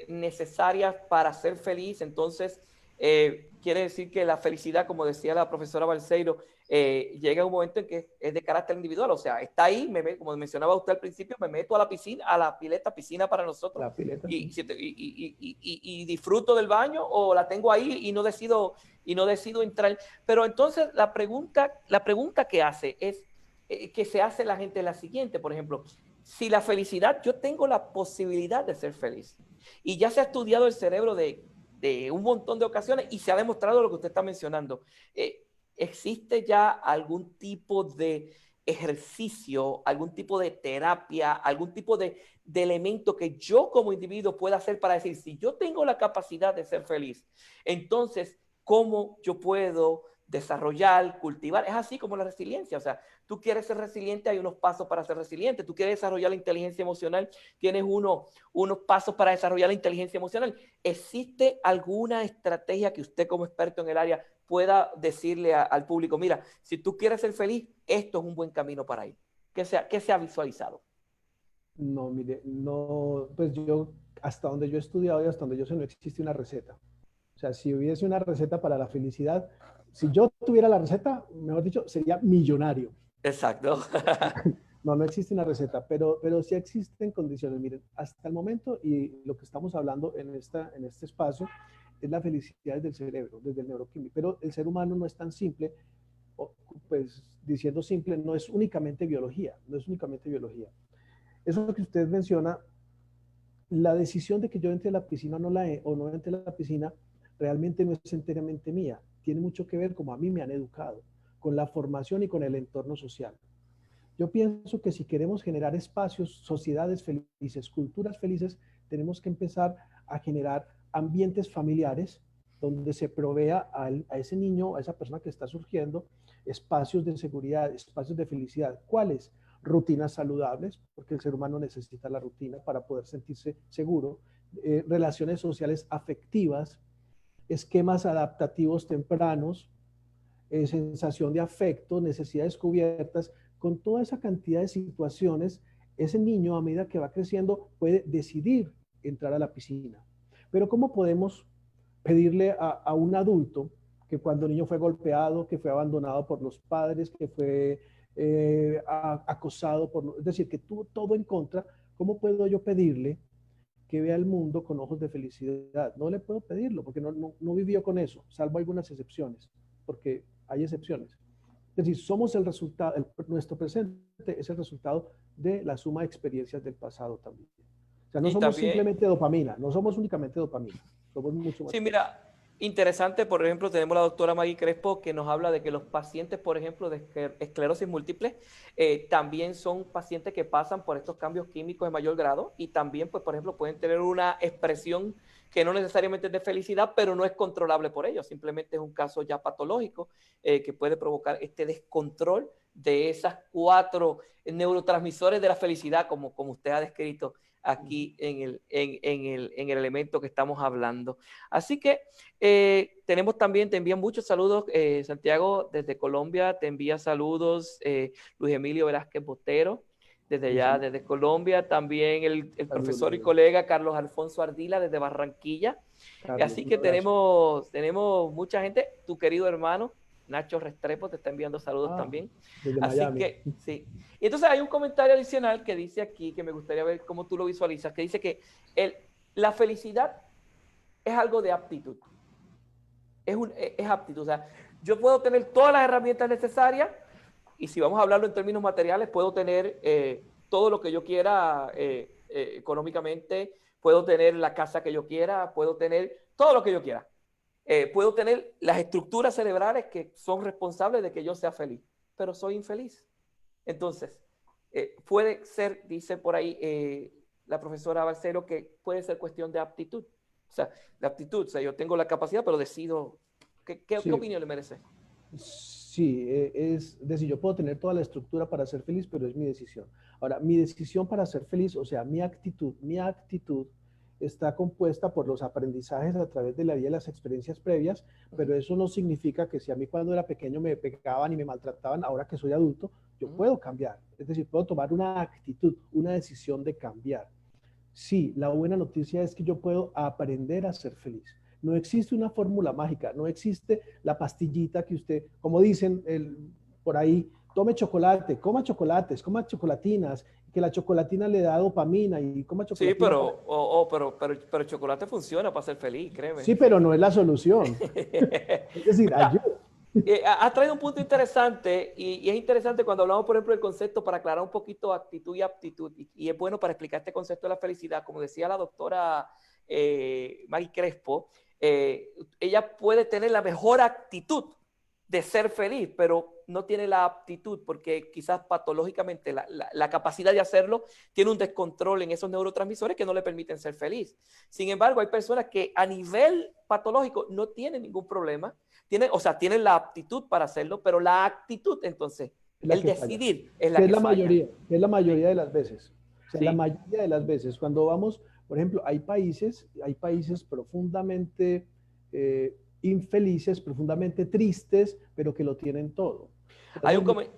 necesarias para ser feliz, entonces quiere decir que la felicidad, como decía la profesora Balseiro, llega a un momento en que es de carácter individual, o sea, está ahí, como mencionaba usted al principio, me meto a la piscina, a la pileta, piscina para nosotros, La pileta, sí. y disfruto del baño o la tengo ahí y no decido entrar. Pero entonces la pregunta que hace es, que se hace la gente es la siguiente, por ejemplo, si la felicidad, yo tengo la posibilidad de ser feliz y ya se ha estudiado el cerebro de un montón de ocasiones y se ha demostrado lo que usted está mencionando. ¿Existe ya algún tipo de ejercicio, algún tipo de terapia, algún tipo de elemento que yo como individuo pueda hacer para decir, si yo tengo la capacidad de ser feliz, entonces cómo yo puedo desarrollar, cultivar? Es así como la resiliencia, o sea, tú quieres ser resiliente, hay unos pasos para ser resiliente, tú quieres desarrollar la inteligencia emocional, tienes unos pasos para desarrollar la inteligencia emocional. ¿Existe alguna estrategia que usted como experto en el área pueda decirle al público, mira, si tú quieres ser feliz, esto es un buen camino para ir? ¿Qué se ha visualizado? No, mire, no, pues yo, hasta donde yo he estudiado y hasta donde yo sé, no existe una receta. O sea, si hubiese una receta para la felicidad, si yo tuviera la receta, mejor dicho, sería millonario. Exacto. No, no existe una receta, pero sí existen condiciones. Miren, hasta el momento, y lo que estamos hablando en este espacio, es la felicidad del cerebro, desde el neuroquímico. Pero el ser humano no es tan simple, pues diciendo simple, no es únicamente biología, no es únicamente biología. Eso que usted menciona, la decisión de que yo entre a la piscina o no entre a la piscina realmente no es enteramente mía. Tiene mucho que ver como a mí me han educado, con la formación y con el entorno social. Yo pienso que si queremos generar espacios, sociedades felices, culturas felices, tenemos que empezar a generar ambientes familiares donde se provea a ese niño, a esa persona que está surgiendo, espacios de seguridad, espacios de felicidad. ¿Cuáles? Rutinas saludables, porque el ser humano necesita la rutina para poder sentirse seguro, relaciones sociales afectivas, esquemas adaptativos tempranos, sensación de afecto, necesidades cubiertas, con toda esa cantidad de situaciones, ese niño a medida que va creciendo puede decidir entrar a la piscina. Pero ¿cómo podemos pedirle a un adulto que cuando el niño fue golpeado, que fue abandonado por los padres, que fue acosado, es decir, que tuvo todo en contra, ¿cómo puedo yo pedirle que vea el mundo con ojos de felicidad? No le puedo pedirlo porque no vivió con eso, salvo algunas excepciones, porque hay excepciones. Es decir, somos el resultado, nuestro presente es el resultado de la suma de experiencias del pasado también. O sea, no Y somos también, simplemente dopamina, no somos únicamente dopamina, somos mucho más sí, que eso. mira, interesante, por ejemplo, tenemos la doctora Maggie Crespo que nos habla de que los pacientes, por ejemplo, de esclerosis múltiple, también son pacientes que pasan por estos cambios químicos en mayor grado y también, pues, por ejemplo, pueden tener una expresión que no necesariamente es de felicidad, pero no es controlable por ello, simplemente es un caso ya patológico que puede provocar este descontrol de esas 4 neurotransmisores de la felicidad, como usted ha descrito aquí en el elemento que estamos hablando. Así que tenemos también, te envían muchos saludos, Santiago, desde Colombia, te envía saludos Luis Emilio Velázquez Botero, desde Sí, allá, sí. desde Colombia, también el Saludos, profesor y Luis. colega Carlos Alfonso Ardila, desde Barranquilla. Carlos, Así un que abrazo. tenemos mucha gente, tu querido hermano Nacho Restrepo te está enviando saludos también. Desde Así Miami. que, sí. Y entonces hay un comentario adicional que dice aquí, que me gustaría ver cómo tú lo visualizas, que dice que la felicidad es algo de aptitud. Es aptitud. O sea, yo puedo tener todas las herramientas necesarias y si vamos a hablarlo en términos materiales, puedo tener todo lo que yo quiera económicamente, puedo tener la casa que yo quiera, puedo tener todo lo que yo quiera. Puedo tener las estructuras cerebrales que son responsables de que yo sea feliz, pero soy infeliz. Entonces, puede ser, dice por ahí la profesora Barcelo, que puede ser cuestión de aptitud. O sea, de aptitud, o sea, yo tengo la capacidad, pero decido. ¿Qué Sí, opinión le merece? sí, es decir, yo puedo tener toda la estructura para ser feliz, pero es mi decisión. Ahora, mi decisión para ser feliz, o sea, mi actitud está compuesta por los aprendizajes a través de la vida y las experiencias previas, pero eso no significa que si a mí cuando era pequeño me pegaban y me maltrataban, ahora que soy adulto, yo puedo cambiar. Es decir, puedo tomar una actitud, una decisión de cambiar. Sí, la buena noticia es que yo puedo aprender a ser feliz. No existe una fórmula mágica, no existe la pastillita que usted, como dicen por ahí, tome chocolate, coma chocolates, coma chocolatinas, que la chocolatina le da dopamina y coma Sí, chocolatina para... pero el chocolate funciona para ser feliz, créeme. Sí, pero no es la solución. Es decir, ayuda. Mira, has traído un punto interesante y es interesante cuando hablamos, por ejemplo, del concepto para aclarar un poquito actitud y aptitud. Y es bueno para explicar este concepto de la felicidad. Como decía la doctora Mari Crespo, ella puede tener la mejor actitud de ser feliz, pero no tiene la aptitud porque quizás patológicamente la capacidad de hacerlo tiene un descontrol en esos neurotransmisores que no le permiten ser feliz. Sin embargo, hay personas que a nivel patológico no tienen ningún problema, tienen la aptitud para hacerlo, pero la actitud entonces, Es la el que falla. decidir es la Que es que la falla. mayoría, que es la Sí, mayoría de las veces. O sea, la sí. mayoría de las veces, cuando vamos, por ejemplo, hay países profundamente infelices, profundamente tristes, pero que lo tienen todo. Por Hay un, ejemplo, com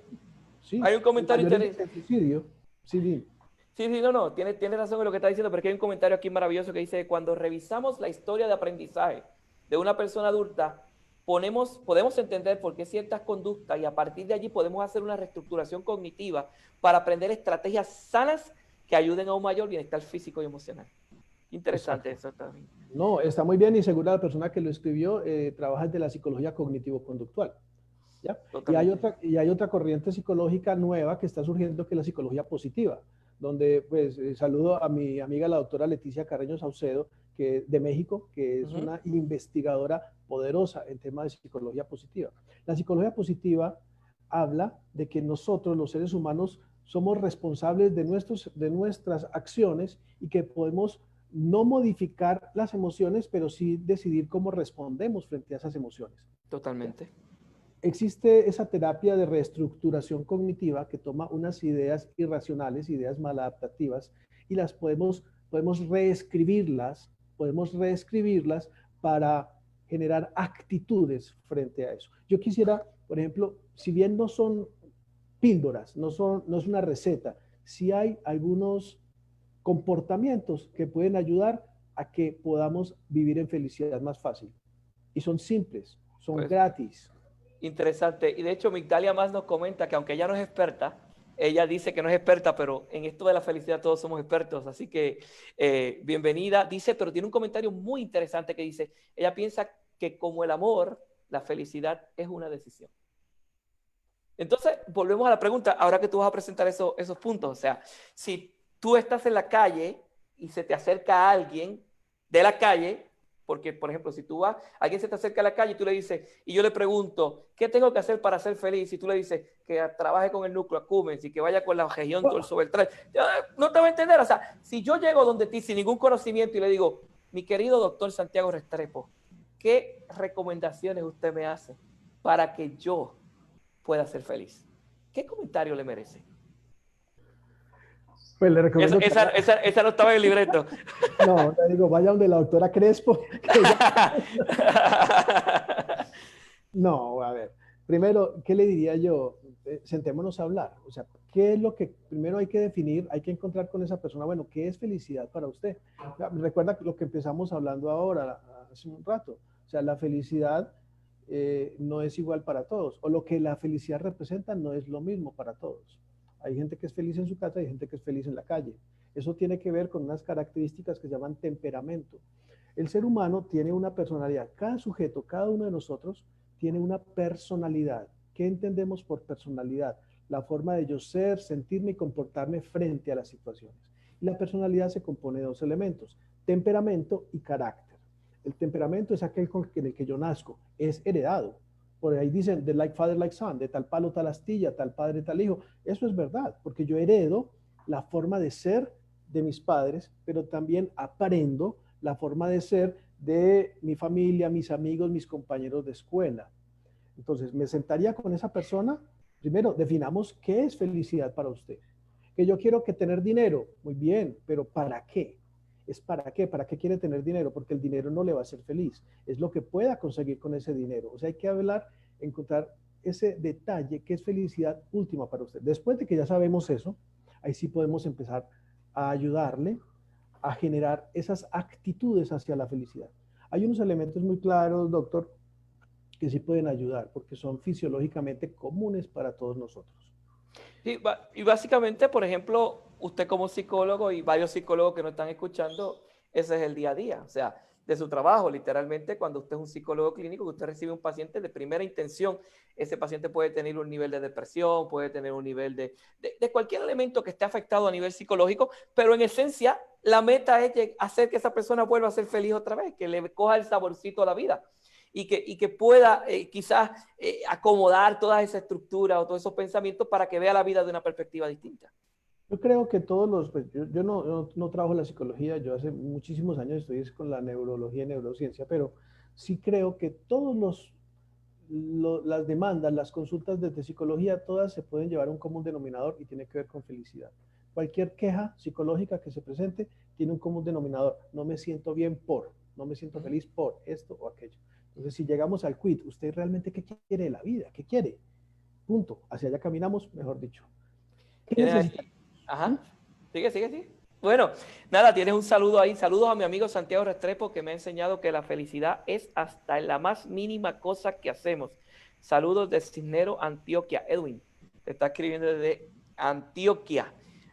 sí, hay un el comentario mayor índice interesante. de suicidio, sí, sí. Sí, sí, no, tiene razón en lo que está diciendo, pero es que hay un comentario aquí maravilloso que dice, cuando revisamos la historia de aprendizaje de una persona adulta, podemos entender por qué ciertas conductas y a partir de allí podemos hacer una reestructuración cognitiva para aprender estrategias sanas que ayuden a un mayor bienestar físico y emocional. Interesante Exacto. eso también. No, está muy bien y segura la persona que lo escribió trabaja desde la psicología cognitivo-conductual. ¿Ya? Totalmente. Y hay otra corriente psicológica nueva que está surgiendo, que es la psicología positiva, donde pues saludo a mi amiga la doctora Leticia Carreño Saucedo, que, de México, que es una investigadora poderosa en temas de psicología positiva. La psicología positiva habla de que nosotros, los seres humanos, somos responsables de nuestras acciones y que podemos no modificar las emociones, pero sí decidir cómo respondemos frente a esas emociones. ¿Ya? Totalmente. Existe esa terapia de reestructuración cognitiva que toma unas ideas irracionales, ideas maladaptativas, y las podemos reescribirlas para generar actitudes frente a eso. Yo quisiera, por ejemplo, si bien no son píldoras, no es una receta, sí hay algunos comportamientos que pueden ayudar a que podamos vivir en felicidad más fácil. Y son simples, son Pues gratis. interesante. Y de hecho, Migdalia más nos comenta que aunque ella no es experta, ella dice que no es experta, pero en esto de la felicidad todos somos expertos. Así que bienvenida. Dice, pero tiene un comentario muy interesante que dice, ella piensa que como el amor, la felicidad es una decisión. Entonces, volvemos a la pregunta, ahora que tú vas a presentar esos puntos. O sea, si tú estás en la calle y se te acerca alguien de la calle, porque, por ejemplo, si tú vas, alguien se te acerca a la calle y tú le dices, y yo le pregunto, ¿qué tengo que hacer para ser feliz? Y tú le dices que trabaje con el núcleo Accumen, y que vaya con la región Torso Beltrán, no te va a entender. O sea, si yo llego donde ti sin ningún conocimiento y le digo, mi querido doctor Santiago Restrepo, ¿qué recomendaciones usted me hace para que yo pueda ser feliz? ¿Qué comentario le merece? Pues le Esa, recomiendo que esa, vaya, esa, esa no estaba en el libreto. no, le digo, vaya donde la doctora Crespo, que ella, no, a ver, primero, ¿qué le diría yo? Sentémonos a hablar, o sea, ¿qué es lo que primero hay que definir, hay que encontrar con esa persona? Bueno, ¿qué es felicidad para usted? Recuerda lo que empezamos hablando ahora, hace un rato, o sea, la felicidad no es igual para todos, o lo que la felicidad representa no es lo mismo para todos. Hay gente que es feliz en su casa y hay gente que es feliz en la calle. Eso tiene que ver con unas características que se llaman temperamento. El ser humano tiene una personalidad. Cada sujeto, cada uno de nosotros tiene una personalidad. ¿Qué entendemos por personalidad? La forma de yo ser, sentirme y comportarme frente a las situaciones. Y la personalidad se compone de dos elementos, temperamento y carácter. El temperamento es aquel en el que yo nazco, es heredado. Por ahí dicen, de like father, like son, de tal palo, tal astilla, tal padre, tal hijo. Eso es verdad, porque yo heredo la forma de ser de mis padres, pero también aprendo la forma de ser de mi familia, mis amigos, mis compañeros de escuela. Entonces, me sentaría con esa persona. Primero, definamos qué es felicidad para usted. Que yo quiero que tener dinero, muy bien, pero ¿para qué? ¿Es para qué? ¿Para qué quiere tener dinero? Porque el dinero no le va a hacer feliz. Es lo que pueda conseguir con ese dinero. O sea, hay que hablar, encontrar ese detalle que es felicidad última para usted. Después de que ya sabemos eso, ahí sí podemos empezar a ayudarle a generar esas actitudes hacia la felicidad. Hay unos elementos muy claros, doctor, que sí pueden ayudar porque son fisiológicamente comunes para todos nosotros. Sí, y básicamente, por ejemplo, usted como psicólogo y varios psicólogos que nos están escuchando, ese es el día a día, o sea, de su trabajo, literalmente, cuando usted es un psicólogo clínico, que usted recibe un paciente de primera intención, ese paciente puede tener un nivel de depresión, puede tener un nivel de cualquier elemento que esté afectado a nivel psicológico, pero en esencia, la meta es hacer que esa persona vuelva a ser feliz otra vez, que le coja el saborcito a la vida. Y que pueda quizás acomodar toda esa estructura o todos esos pensamientos para que vea la vida de una perspectiva distinta. Yo creo que todos los, pues yo no trabajo en la psicología, yo hace muchísimos años estoy con la neurología y neurociencia, pero sí creo que todos las demandas, las consultas desde psicología, todas se pueden llevar a un común denominador y tiene que ver con felicidad. Cualquier queja psicológica que se presente tiene un común denominador. No me siento bien por, no me siento feliz por esto o aquello. Entonces, si llegamos al quid, ¿usted realmente qué quiere de la vida? ¿Qué quiere? Punto. Hacia allá caminamos, mejor dicho. ¿Qué Tienes necesita? ahí. Ajá. Sigue. Bueno, nada, tienes un saludo ahí. Saludos a mi amigo Santiago Restrepo, que me ha enseñado que la felicidad es hasta en la más mínima cosa que hacemos. Saludos de Cisnero, Antioquia. Edwin, te está escribiendo desde Antioquia.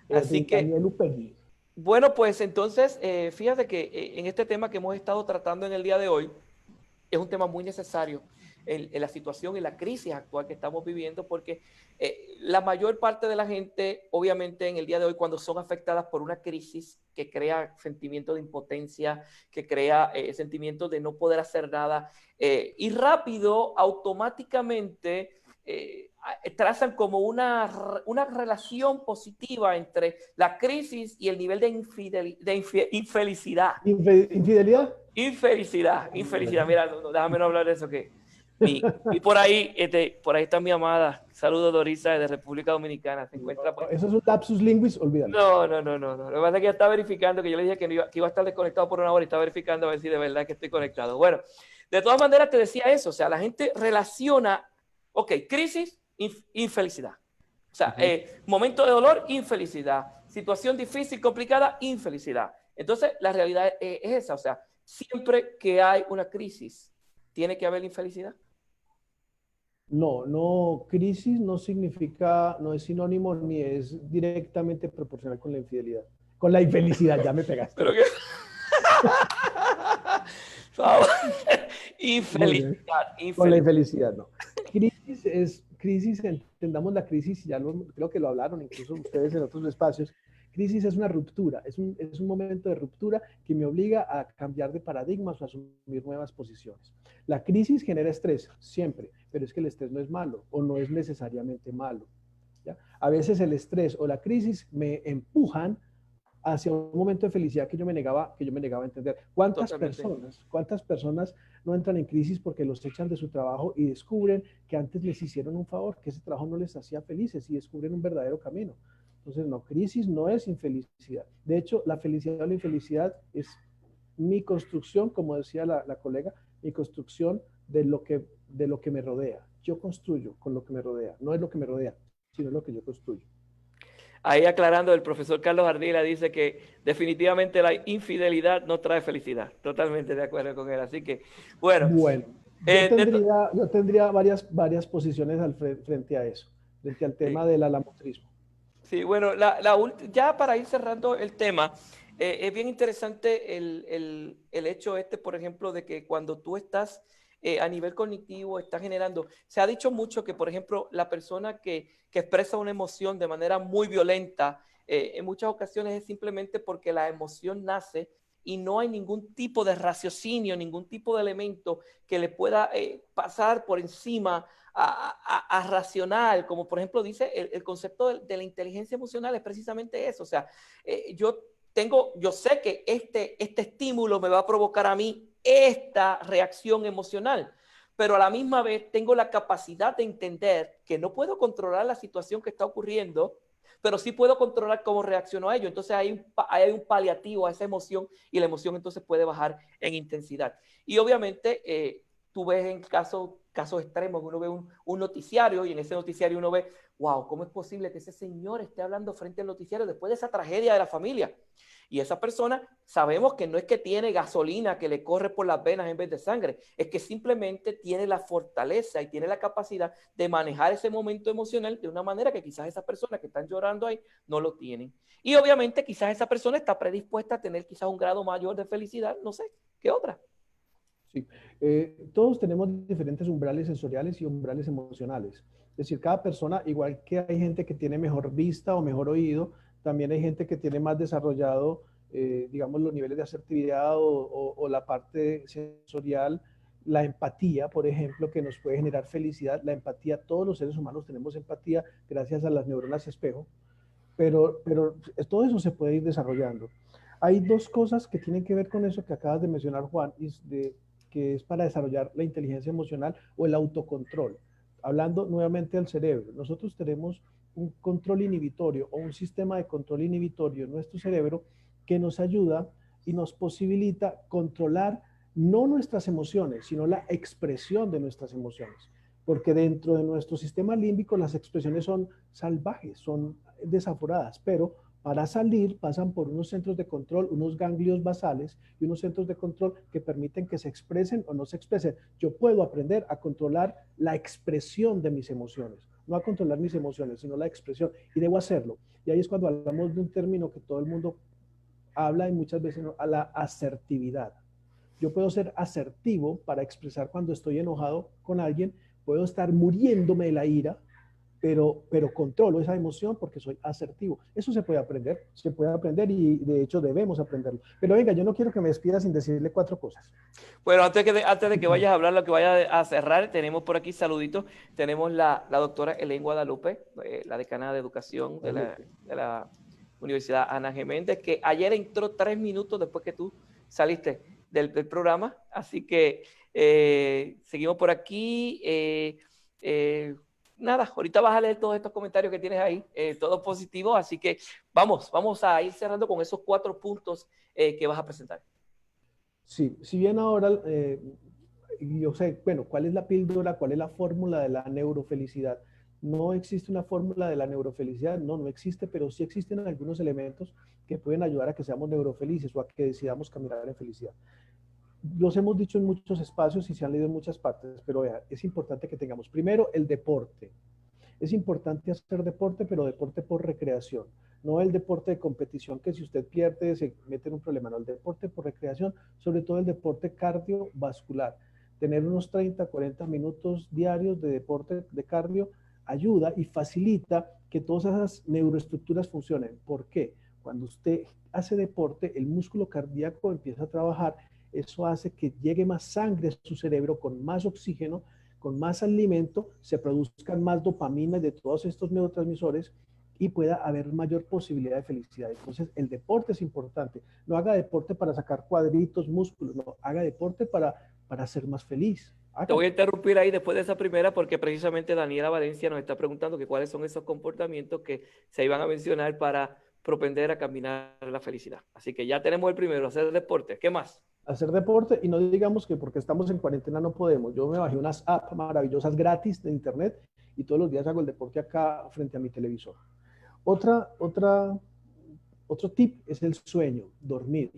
Así que, Daniel Upegui. bueno, pues entonces, fíjate que en este tema que hemos estado tratando en el día de hoy, es un tema muy necesario en la situación, en la crisis actual que estamos viviendo, porque la mayor parte de la gente, obviamente en el día de hoy, cuando son afectadas por una crisis que crea sentimiento de impotencia, que crea sentimiento de no poder hacer nada, y rápido, automáticamente, trazan como una relación positiva entre la crisis y el nivel de infelicidad. ¿Infidelidad? Infelicidad. Mira, déjame no hablar de eso que. Y por ahí está mi amada. Saludos, Dorisa, de República Dominicana. Se encuentra por... Eso es un lapsus linguis, olvídalo. No. Lo que pasa es que ella está verificando, que yo le dije que iba a estar desconectado por una hora y está verificando a ver si de verdad que estoy conectado. Bueno, de todas maneras te decía eso. O sea, la gente relaciona, ok, crisis, infelicidad. O sea, momento de dolor, infelicidad. Situación difícil, complicada, infelicidad. Entonces, la realidad es esa. O sea, siempre que hay una crisis, tiene que haber infelicidad. No, crisis no significa, no es sinónimo ni es directamente proporcional con la infidelidad. Con la infelicidad, ya me pegaste. Pero que... infelicidad. Con la infelicidad, no. Crisis, entendamos la crisis, creo que lo hablaron incluso ustedes en otros espacios. Crisis es una ruptura, es un momento de ruptura que me obliga a cambiar de paradigmas o a asumir nuevas posiciones. La crisis genera estrés, siempre, pero es que el estrés no es malo o no es necesariamente malo. ¿Ya? A veces el estrés o la crisis me empujan hacia un momento de felicidad que yo me negaba a entender. ¿Cuántas personas no entran en crisis porque los echan de su trabajo y descubren que antes les hicieron un favor, que ese trabajo no les hacía felices y descubren un verdadero camino? Entonces, no, crisis no es infelicidad. De hecho, la felicidad o la infelicidad es mi construcción, como decía la colega, mi construcción de lo que me rodea. Yo construyo con lo que me rodea. No es lo que me rodea, sino lo que yo construyo. Ahí aclarando, el profesor Carlos Ardila dice que definitivamente la infidelidad no trae felicidad. Totalmente de acuerdo con él. Así que, bueno. Eh, de to- Yo tendría varias posiciones frente a eso, frente al tema sí. del alamotrismo. Sí, bueno, ya para ir cerrando el tema, es bien interesante el hecho este, por ejemplo, de que cuando tú estás a nivel cognitivo, estás generando, se ha dicho mucho que, por ejemplo, la persona que expresa una emoción de manera muy violenta, en muchas ocasiones es simplemente porque la emoción nace y no hay ningún tipo de raciocinio, ningún tipo de elemento que le pueda pasar por encima a racional, como por ejemplo dice el concepto de la inteligencia emocional es precisamente eso, o sea, yo sé que este estímulo me va a provocar a mí esta reacción emocional, pero a la misma vez tengo la capacidad de entender que no puedo controlar la situación que está ocurriendo, pero sí puedo controlar cómo reacciono a ello. Entonces hay un paliativo a esa emoción y la emoción entonces puede bajar en intensidad. Y obviamente tú ves en casos extremos, uno ve un noticiario y en ese noticiario uno ve, wow, ¿cómo es posible que ese señor esté hablando frente al noticiario después de esa tragedia de la familia? Y esa persona sabemos que no es que tiene gasolina que le corre por las venas en vez de sangre, es que simplemente tiene la fortaleza y tiene la capacidad de manejar ese momento emocional de una manera que quizás esas personas que están llorando ahí no lo tienen. Y obviamente quizás esa persona está predispuesta a tener quizás un grado mayor de felicidad, no sé, que otra. Sí. Todos tenemos diferentes umbrales sensoriales y umbrales emocionales. Es decir, cada persona, igual que hay gente que tiene mejor vista o mejor oído, también hay gente que tiene más desarrollado, digamos, los niveles de asertividad o la parte sensorial, la empatía, por ejemplo, que nos puede generar felicidad. La empatía, todos los seres humanos tenemos empatía gracias a las neuronas espejo, pero todo eso se puede ir desarrollando. Hay dos cosas que tienen que ver con eso que acabas de mencionar, Juan, que es para desarrollar la inteligencia emocional o el autocontrol. Hablando nuevamente del cerebro, nosotros tenemos un control inhibitorio o un sistema de control inhibitorio en nuestro cerebro que nos ayuda y nos posibilita controlar no nuestras emociones, sino la expresión de nuestras emociones. Porque dentro de nuestro sistema límbico las expresiones son salvajes, son desaforadas, pero para salir pasan por unos centros de control, unos ganglios basales y unos centros de control que permiten que se expresen o no se expresen. Yo puedo aprender a controlar la expresión de mis emociones, no a controlar mis emociones, sino la expresión, y debo hacerlo. Y ahí es cuando hablamos de un término que todo el mundo habla y muchas veces no, a la asertividad. Yo puedo ser asertivo para expresar cuando estoy enojado con alguien, puedo estar muriéndome de la ira, pero controlo esa emoción porque soy asertivo. Eso se puede aprender y de hecho debemos aprenderlo. Pero venga, yo no quiero que me despida sin decirle cuatro cosas. Bueno, antes de que vayas a hablar, lo que vayas a cerrar, tenemos por aquí saluditos. Tenemos la doctora Helen Guadalupe, la decana de educación de la Universidad Ana Geméndez, que ayer entró 3 minutos después que tú saliste del programa. Así que seguimos por aquí. Eh, nada, ahorita vas a leer todos estos comentarios que tienes ahí, todos positivos. Así que vamos a ir cerrando con esos 4 puntos que vas a presentar. Sí, si bien ahora yo sé, bueno, ¿cuál es la píldora? ¿Cuál es la fórmula de la neurofelicidad? No existe una fórmula de la neurofelicidad, no existe, pero sí existen algunos elementos que pueden ayudar a que seamos neurofelices o a que decidamos caminar en felicidad. Los hemos dicho en muchos espacios y se han leído en muchas partes, pero vea, es importante que tengamos primero el deporte. Es importante hacer deporte, pero deporte por recreación, no el deporte de competición que si usted pierde se mete en un problema, no, el deporte por recreación, sobre todo el deporte cardiovascular. Tener unos 30, 40 minutos diarios de deporte de cardio ayuda y facilita que todas esas neuroestructuras funcionen. ¿Por qué? Cuando usted hace deporte, el músculo cardíaco empieza a trabajar, eso hace que llegue más sangre a su cerebro con más oxígeno, con más alimento, se produzcan más dopamina de todos estos neurotransmisores y pueda haber mayor posibilidad de felicidad. Entonces, el deporte es importante. No haga deporte para sacar cuadritos, músculos, no, haga deporte para ser más feliz. Te voy a Hágalo. interrumpir ahí después de esa primera porque precisamente Daniela Valencia nos está preguntando que cuáles son esos comportamientos que se iban a mencionar para propender a caminar la felicidad. Así que ya tenemos el primero, hacer deporte. ¿Qué más? Hacer deporte y no digamos que porque estamos en cuarentena no podemos. Yo me bajé unas apps maravillosas gratis de internet y todos los días hago el deporte acá frente a mi televisor. Otra, otro tip es el sueño, dormir.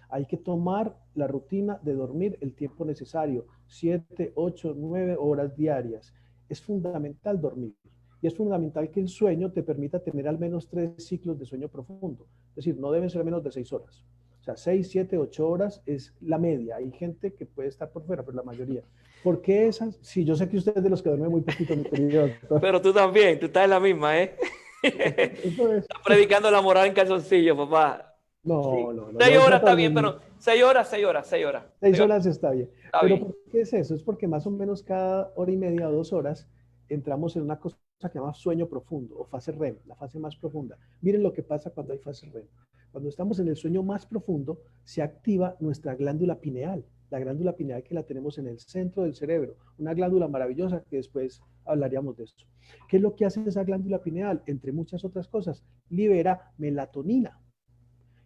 Hay que tomar la rutina de dormir el tiempo necesario, 7, 8, 9 horas diarias. Es fundamental dormir. Y es fundamental que el sueño te permita tener al menos 3 ciclos de sueño profundo. Es decir, no deben ser menos de 6 horas. O sea, 6, 7, 8 horas es la media. Hay gente que puede estar por fuera, pero la mayoría. ¿Por qué esas? Sí, yo sé que usted es de los que duerme muy poquito, mi querido doctor. Pero tú también, tú estás en la misma, ¿eh? Eso es. Estás predicando la moral en calzoncillo, papá. Sí. No, no, no, 6 horas trato de está bien, dormir. pero 6 horas, 6 horas, 6 horas. 6 horas está bien. Está Pero bien. ¿por qué es eso? Es porque más o menos cada hora y media o 2 horas entramos en una cosa que se llama sueño profundo o fase REM, la fase más profunda. Miren lo que pasa cuando hay fase REM. Cuando estamos en el sueño más profundo, se activa nuestra glándula pineal, la glándula pineal que la tenemos en el centro del cerebro, una glándula maravillosa que después hablaríamos de esto. ¿Qué es lo que hace esa glándula pineal? Entre muchas otras cosas, libera melatonina.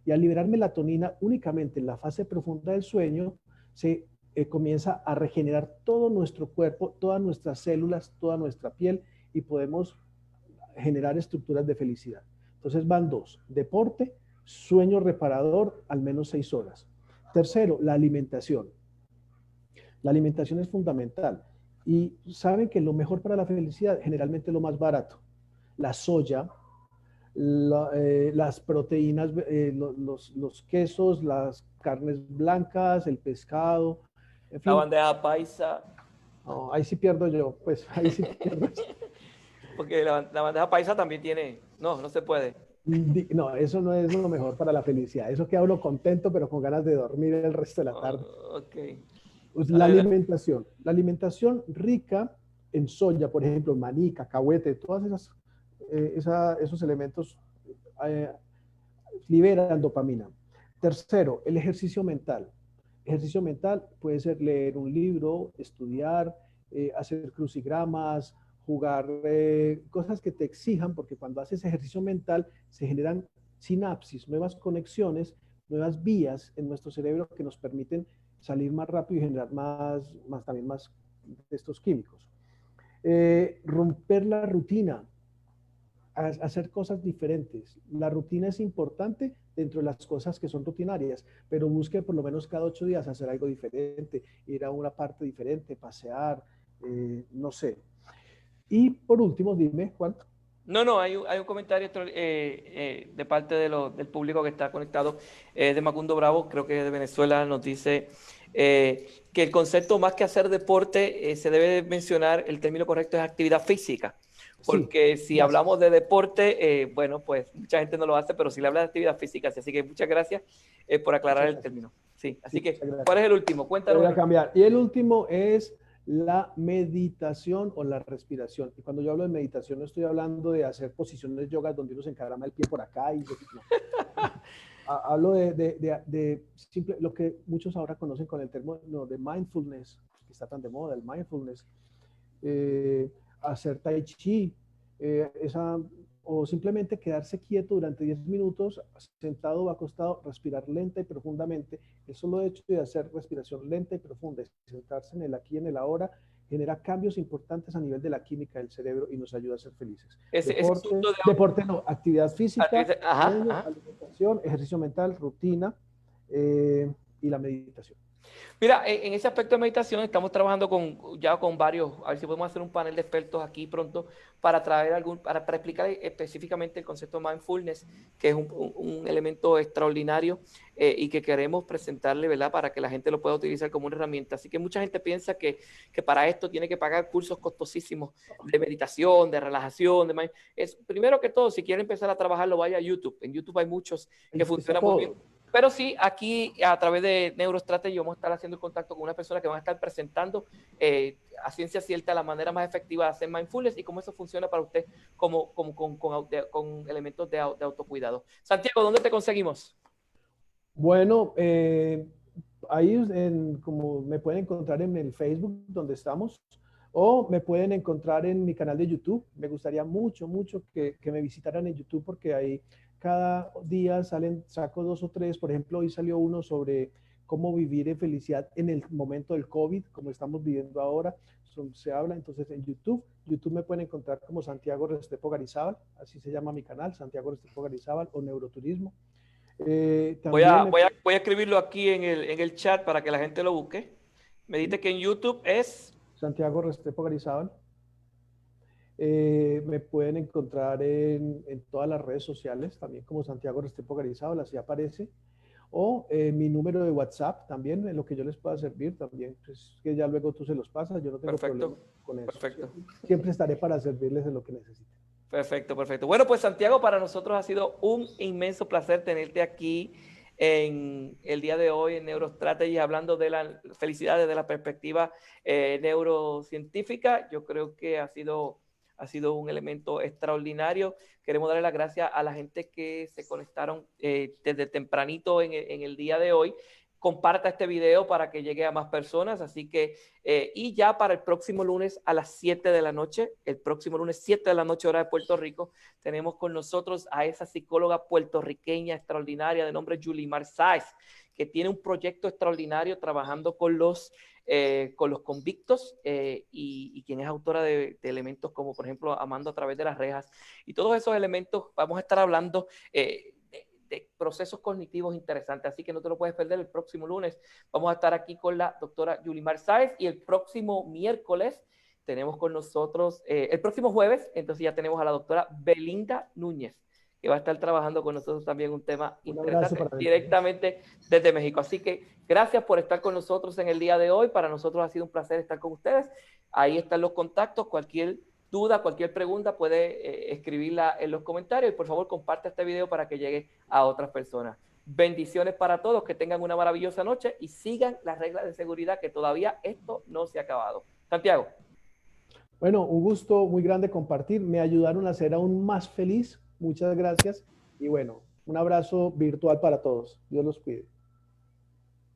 Y al liberar melatonina únicamente en la fase profunda del sueño, se comienza a regenerar todo nuestro cuerpo, todas nuestras células, toda nuestra piel y podemos generar estructuras de felicidad. Entonces van dos, deporte, sueño reparador, al menos 6 horas. Tercero, la alimentación. La alimentación es fundamental y saben que lo mejor para la felicidad generalmente es lo más barato. La soya, las proteínas, los quesos, las carnes blancas, el pescado, en La fin. bandeja paisa, No, ahí sí pierdo yo, pues ahí sí pierdo. porque la bandeja paisa también tiene, no, no se puede. No, eso no es lo mejor para la felicidad. Eso queda uno contento, pero con ganas de dormir el resto de la tarde. Ok. Pues Adelante. la alimentación rica en soya, por ejemplo, maní, cacahuete, todas esos elementos eh, liberan dopamina. Tercero, el ejercicio mental. Ejercicio mental puede ser leer un libro, estudiar, hacer crucigramas, jugar cosas que te exijan, porque cuando haces ejercicio mental se generan sinapsis, nuevas conexiones, nuevas vías en nuestro cerebro que nos permiten salir más rápido y generar también más de estos químicos. Romper la rutina, hacer cosas diferentes. La rutina es importante dentro de las cosas que son rutinarias, pero busque por lo menos cada 8 días hacer algo diferente, ir a una parte diferente, pasear, no sé. Y por último, dime, Juan. No, no, hay un comentario de parte del público que está conectado, de Macundo Bravo, creo que es de Venezuela, nos dice que el concepto más que hacer deporte, se debe mencionar, el término correcto es actividad física, Sí, porque si gracias. hablamos de deporte, bueno, pues mucha gente no lo hace, pero si le habla de actividad física, sí, así que muchas gracias por aclarar Muchas el gracias. término. Sí, así Sí, que, muchas ¿cuál gracias. es el último? Te Cuéntanos voy el a último. cambiar. Y el último es la meditación o la respiración. Y cuando yo hablo de meditación, no estoy hablando de hacer posiciones de yoga donde uno se encarama el pie por acá y no. Hablo de simple, lo que muchos ahora conocen con el término de mindfulness, que está tan de moda, el mindfulness, hacer tai chi, esa, o simplemente quedarse quieto durante 10 minutos, sentado o acostado, respirar lenta y profundamente. El solo hecho de hacer respiración lenta y profunda, sentarse en el aquí y en el ahora, genera cambios importantes a nivel de la química del cerebro y nos ayuda a ser felices. Ese asunto Deporte no, actividad física, ajá, sueño, ajá. alimentación, ejercicio mental, rutina y la meditación. Mira, en ese aspecto de meditación estamos trabajando ya con varios, a ver si podemos hacer un panel de expertos aquí pronto para traer para explicar específicamente el concepto de mindfulness, que es un elemento extraordinario y que queremos presentarle, ¿verdad? Para que la gente lo pueda utilizar como una herramienta. Así que mucha gente piensa que para esto tiene que pagar cursos costosísimos de meditación, de relajación, primero que todo, si quiere empezar a trabajarlo, vaya a YouTube. En YouTube hay muchos Ahí que está funcionan muy bien. todo. Pero sí, aquí a través de NeuroStrategy vamos a estar haciendo contacto con una persona que van a estar presentando a ciencia cierta la manera más efectiva de hacer mindfulness y cómo eso funciona para usted con elementos de autocuidado. Santiago, ¿dónde te conseguimos? Bueno, ahí como me pueden encontrar en el Facebook donde estamos o me pueden encontrar en mi canal de YouTube. Me gustaría mucho, mucho que me visitaran en YouTube porque ahí cada día saco 2 o 3. Por ejemplo, hoy salió uno sobre cómo vivir en felicidad en el momento del COVID, como estamos viviendo ahora. Se habla entonces en YouTube. YouTube me pueden encontrar como Santiago Restrepo Garizábal, así se llama mi canal, Santiago Restrepo Garizábal o Neuroturismo. También Voy a escribirlo aquí en el chat para que la gente lo busque. Me dice que en YouTube es Santiago Restrepo Garizabal. Me pueden encontrar en todas las redes sociales, también como Santiago Restrepo Garizabal, así aparece. O mi número de WhatsApp también, en lo que yo les pueda servir también, pues que ya luego tú se los pasas, yo no tengo problema perfecto. con eso. Perfecto. Siempre estaré para servirles en lo que necesiten. Perfecto, perfecto. Bueno, pues Santiago, para nosotros ha sido un inmenso placer tenerte aquí en el día de hoy en NeuroStrategy, hablando de las felicidades de la perspectiva neurocientífica. Yo creo que ha sido un elemento extraordinario. Queremos darle las gracias a la gente que se conectaron desde tempranito en el día de hoy. Comparta este video para que llegue a más personas. Así que, y ya para el próximo lunes a las 7 de la noche, el próximo lunes 7 de la noche, hora de Puerto Rico, tenemos con nosotros a esa psicóloga puertorriqueña extraordinaria de nombre Yulimar Sáez, que tiene un proyecto extraordinario trabajando con los convictos y quien es autora de elementos como, por ejemplo, Amando a través de las rejas. Y todos esos elementos vamos a estar hablando de procesos cognitivos interesantes, así que no te lo puedes perder el próximo lunes. Vamos a estar aquí con la doctora Yulimar Sáez y el próximo miércoles tenemos con nosotros, el próximo jueves, entonces ya tenemos a la doctora Belinda Núñez, que va a estar trabajando con nosotros también un tema interesante directamente desde México. Así que gracias por estar con nosotros en el día de hoy. Para nosotros ha sido un placer estar con ustedes. Ahí están los contactos. Cualquier duda, cualquier pregunta puede escribirla en los comentarios y por favor comparte este video para que llegue a otras personas. Bendiciones para todos, que tengan una maravillosa noche y sigan las reglas de seguridad, que todavía esto no se ha acabado. Santiago. Bueno, un gusto muy grande compartir. Me ayudaron a ser aún más feliz. Muchas gracias. Y bueno, un abrazo virtual para todos. Dios los cuide.